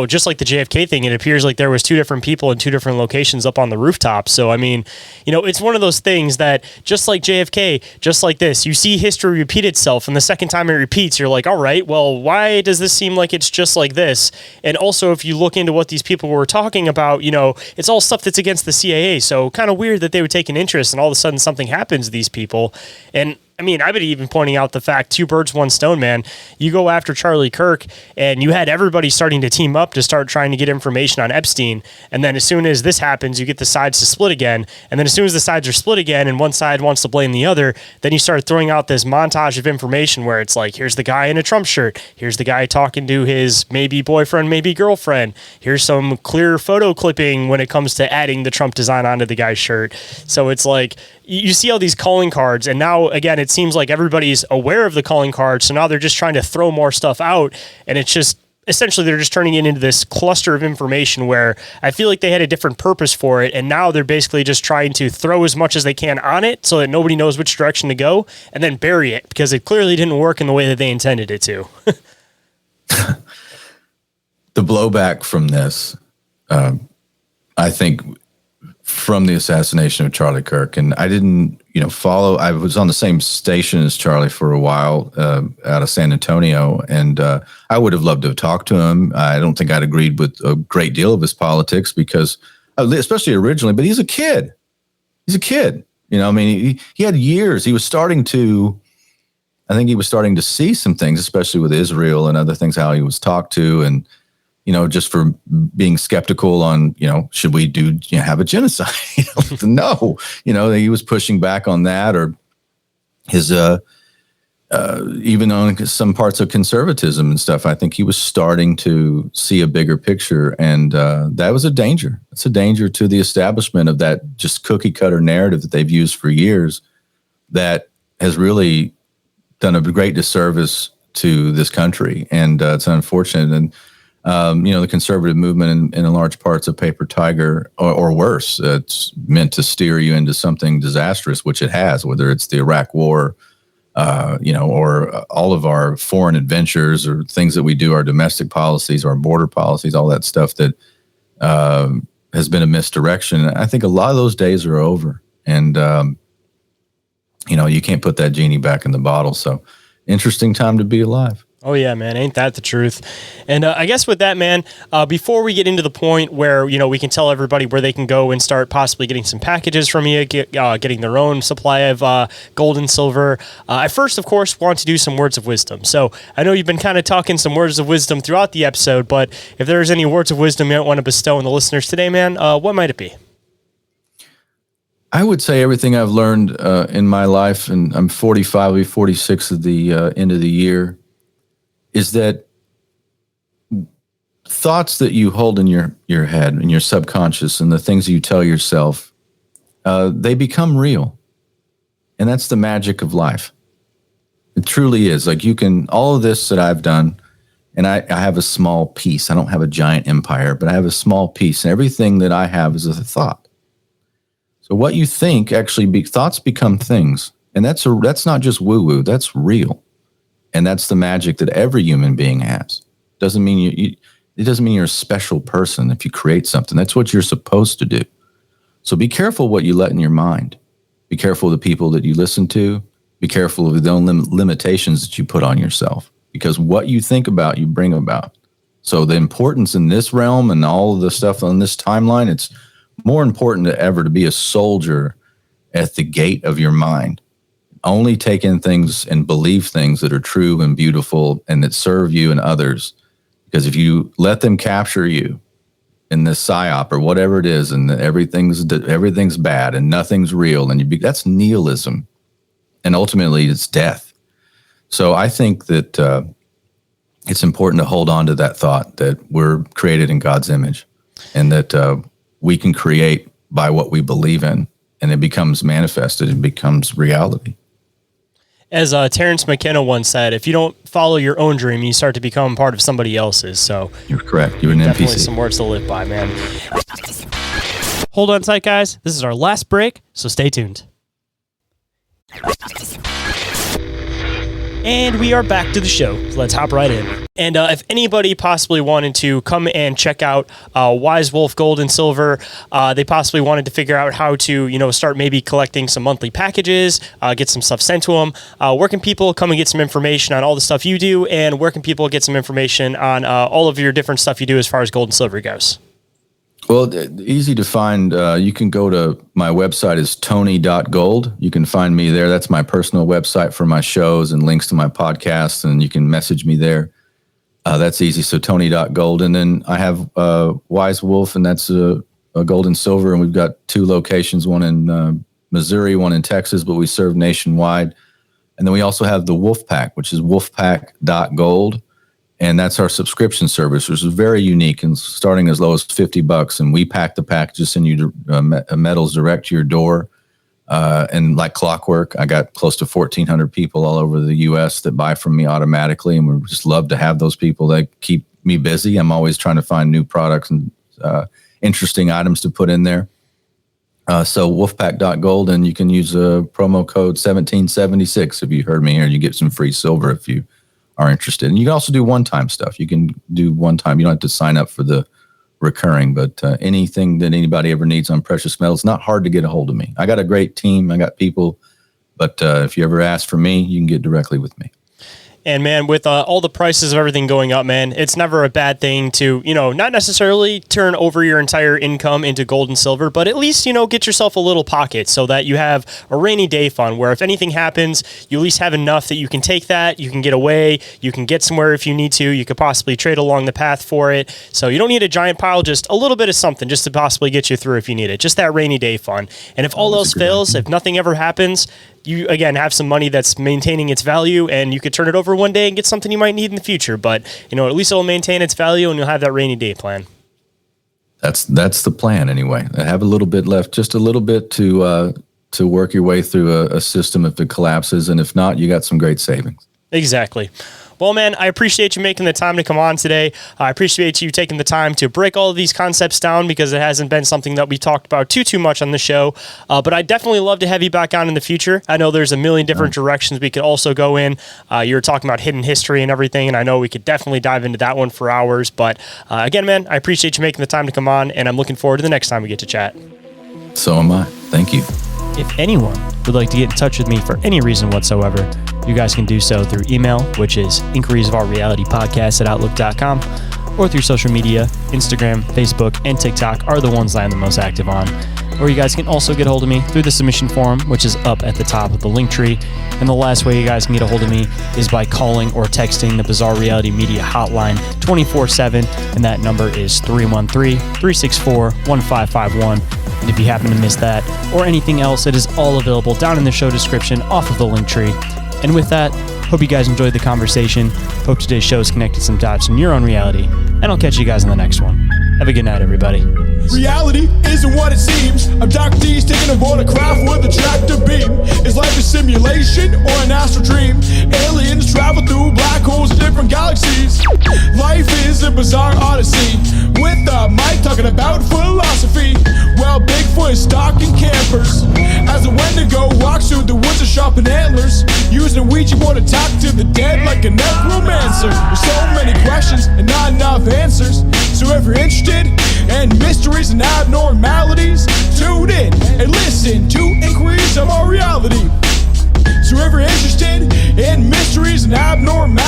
just like the JFK thing, it appears like there was two different people in two different locations up on the rooftop. So, I mean, it's one of those things that just like JFK, just like this, you see history repeat itself. And the second time it repeats, you're like, all right, well, why does this seem like it's just like this? And also, if you look into what these people were talking about, it's all stuff that's against the CIA. So kind of weird that they would take an interest and all of a sudden something happens to these people. And I mean, I've been even pointing out the fact, two birds, one stone, man. You go after Charlie Kirk, and you had everybody starting to team up to start trying to get information on Epstein. And then as soon as this happens, you get the sides to split again. And then as soon as the sides are split again and one side wants to blame the other, then you start throwing out this montage of information where it's like, here's the guy in a Trump shirt. Here's the guy talking to his maybe boyfriend, maybe girlfriend. Here's some clear photo clipping when it comes to adding the Trump design onto the guy's shirt. So it's like, you see all these calling cards, and now, again, it seems like everybody's aware of the calling cards, so now they're just trying to throw more stuff out, and it's just, essentially, they're just turning it into this cluster of information where I feel like they had a different purpose for it, and now they're basically just trying to throw as much as they can on it so that nobody knows which direction to go, and then bury it, because it clearly didn't work in the way that they intended it to. The blowback from this, I think, from the assassination of Charlie Kirk, and I didn't, follow. I was on the same station as Charlie for a while out of San Antonio, and I would have loved to have talked to him. I don't think I'd agreed with a great deal of his politics because, especially originally, but he's a kid. He's a kid. I mean, he had years. He was starting to, I think he was starting to see some things, especially with Israel and other things, how he was talked to, and just for being skeptical on, should we have a genocide? No, he was pushing back on that, or his, even on some parts of conservatism and stuff. I think he was starting to see a bigger picture, and that was a danger. It's a danger to the establishment of that just cookie cutter narrative that they've used for years that has really done a great disservice to this country. And it's unfortunate. And, the conservative movement in large parts of Paper Tiger, or worse, it's meant to steer you into something disastrous, which it has, whether it's the Iraq War, or all of our foreign adventures or things that we do, our domestic policies, our border policies, all that stuff that has been a misdirection. I think a lot of those days are over, and, you can't put that genie back in the bottle. So interesting time to be alive. Oh, yeah, man. Ain't that the truth? And I guess with that, man, before we get into the point where, we can tell everybody where they can go and start possibly getting some packages from you, getting their own supply of gold and silver, I first, of course, want to do some words of wisdom. So I know you've been kind of talking some words of wisdom throughout the episode, but if there's any words of wisdom you want to bestow on the listeners today, man, what might it be? I would say everything I've learned in my life, and I'm 45, I'll be 46 at the end of the year, is that thoughts that you hold in your head and your subconscious and the things you tell yourself, they become real. And that's the magic of life. It truly is. Like all of this that I've done, and I have a small piece. I don't have a giant empire, but I have a small piece. And everything that I have is a thought. So what you think thoughts become things. And that's not just woo-woo, that's real. And that's the magic that every human being has. Doesn't mean it doesn't mean you're a special person if you create something. That's what you're supposed to do. So be careful what you let in your mind. Be careful of the people that you listen to. Be careful of the own limitations that you put on yourself. Because what you think about, you bring about. So the importance in this realm and all of the stuff on this timeline, it's more important than ever to be a soldier at the gate of your mind. Only take in things and believe things that are true and beautiful and that serve you and others. Because if you let them capture you in this psyop or whatever it is, and everything's bad and nothing's real, and that's nihilism, and ultimately it's death. So I think that it's important to hold on to that thought that we're created in God's image, and that we can create by what we believe in, and it becomes manifested, it becomes reality. As Terrence McKenna once said, if you don't follow your own dream, you start to become part of somebody else's. So you're correct. You're an definitely NPC. Some words to live by, man. Hold on tight, guys. This is our last break, so stay tuned. And we are back to the show. So let's hop right in. And if anybody possibly wanted to come and check out Wise Wolf Gold and Silver, they possibly wanted to figure out how to, start maybe collecting some monthly packages, get some stuff sent to them. Where can people come and get some information on all the stuff you do? And where can people get some information on all of your different stuff you do as far as gold and silver goes? Well, easy to find. You can go to my website is tony.gold. You can find me there. That's my personal website for my shows and links to my podcasts, and you can message me there. That's easy. So tony.gold. And then I have Wise Wolf, and that's a gold and silver. And we've got 2 locations, one in Missouri, one in Texas, but we serve nationwide. And then we also have the Wolf Pack, which is wolfpack.gold. And that's our subscription service, which is very unique and starting as low as $50. And we pack the packages, send you metals direct to your door. And like clockwork, I got close to 1,400 people all over the U.S. that buy from me automatically. And we just love to have those people that keep me busy. I'm always trying to find new products and interesting items to put in there. So wolfpack.gold, and you can use a promo code 1776 if you heard me here. You get some free silver if you are interested. And you can also do one-time stuff. You can do one-time. You don't have to sign up for the recurring, but anything that anybody ever needs on precious metals, not hard to get a hold of me. I got a great team. I got people, but if you ever ask for me, you can get directly with me. And man, with all the prices of everything going up, man, it's never a bad thing to, not necessarily turn over your entire income into gold and silver, but at least, get yourself a little pocket so that you have a rainy day fund where if anything happens, you at least have enough that you can take that, you can get away, you can get somewhere if you need to, you could possibly trade along the path for it. So you don't need a giant pile, just a little bit of something just to possibly get you through if you need it. Just that rainy day fund. And if all else fails, if nothing ever happens, you, again, have some money that's maintaining its value, and you could turn it over one day and get something you might need in the future. But, at least it'll maintain its value, and you'll have that rainy day plan. That's the plan anyway. I have a little bit left, just a little bit to work your way through a system if it collapses. And if not, you got some great savings. Exactly. Well, man, I appreciate you making the time to come on today. I appreciate you taking the time to break all of these concepts down because it hasn't been something that we talked about too much on the show. But I'd definitely love to have you back on in the future. I know there's a million different directions we could also go in. You were talking about hidden history and everything, and I know we could definitely dive into that one for hours. But again, man, I appreciate you making the time to come on, and I'm looking forward to the next time we get to chat. So am I. Thank you. If anyone would like to get in touch with me for any reason whatsoever, you guys can do so through email, which is inquiriesofourrealitypodcast@outlook.com, or through social media. Instagram, Facebook, and TikTok are the ones that I'm the most active on. Or you guys can also get a hold of me through the submission form, which is up at the top of the link tree. And the last way you guys can get a hold of me is by calling or texting the Bizarre Reality Media hotline 24/7, and that number is 313-364-1551. And if you happen to miss that or anything else, it is all available down in the show description off of the link tree. And with that, hope you guys enjoyed the conversation. Hope today's show has connected some dots in your own reality. And I'll catch you guys in the next one. Have a good night, everybody. Reality isn't what it seems. Abductees taking aboard a craft with a tractor beam. Is life a simulation or an astral dream? Aliens travel through black holes in different galaxies. Life is a bizarre odyssey. With a mic talking about philosophy. Well, Bigfoot is stalking campers as a Wendigo walks through the woods of sharpened antlers, using a Ouija board to talk to the dead like a necromancer. There's so many questions and not enough answers. So if you're interested in mysteries and abnormalities, tune in and listen to Inquiries of Our Reality. So if you're interested in mysteries and abnormalities,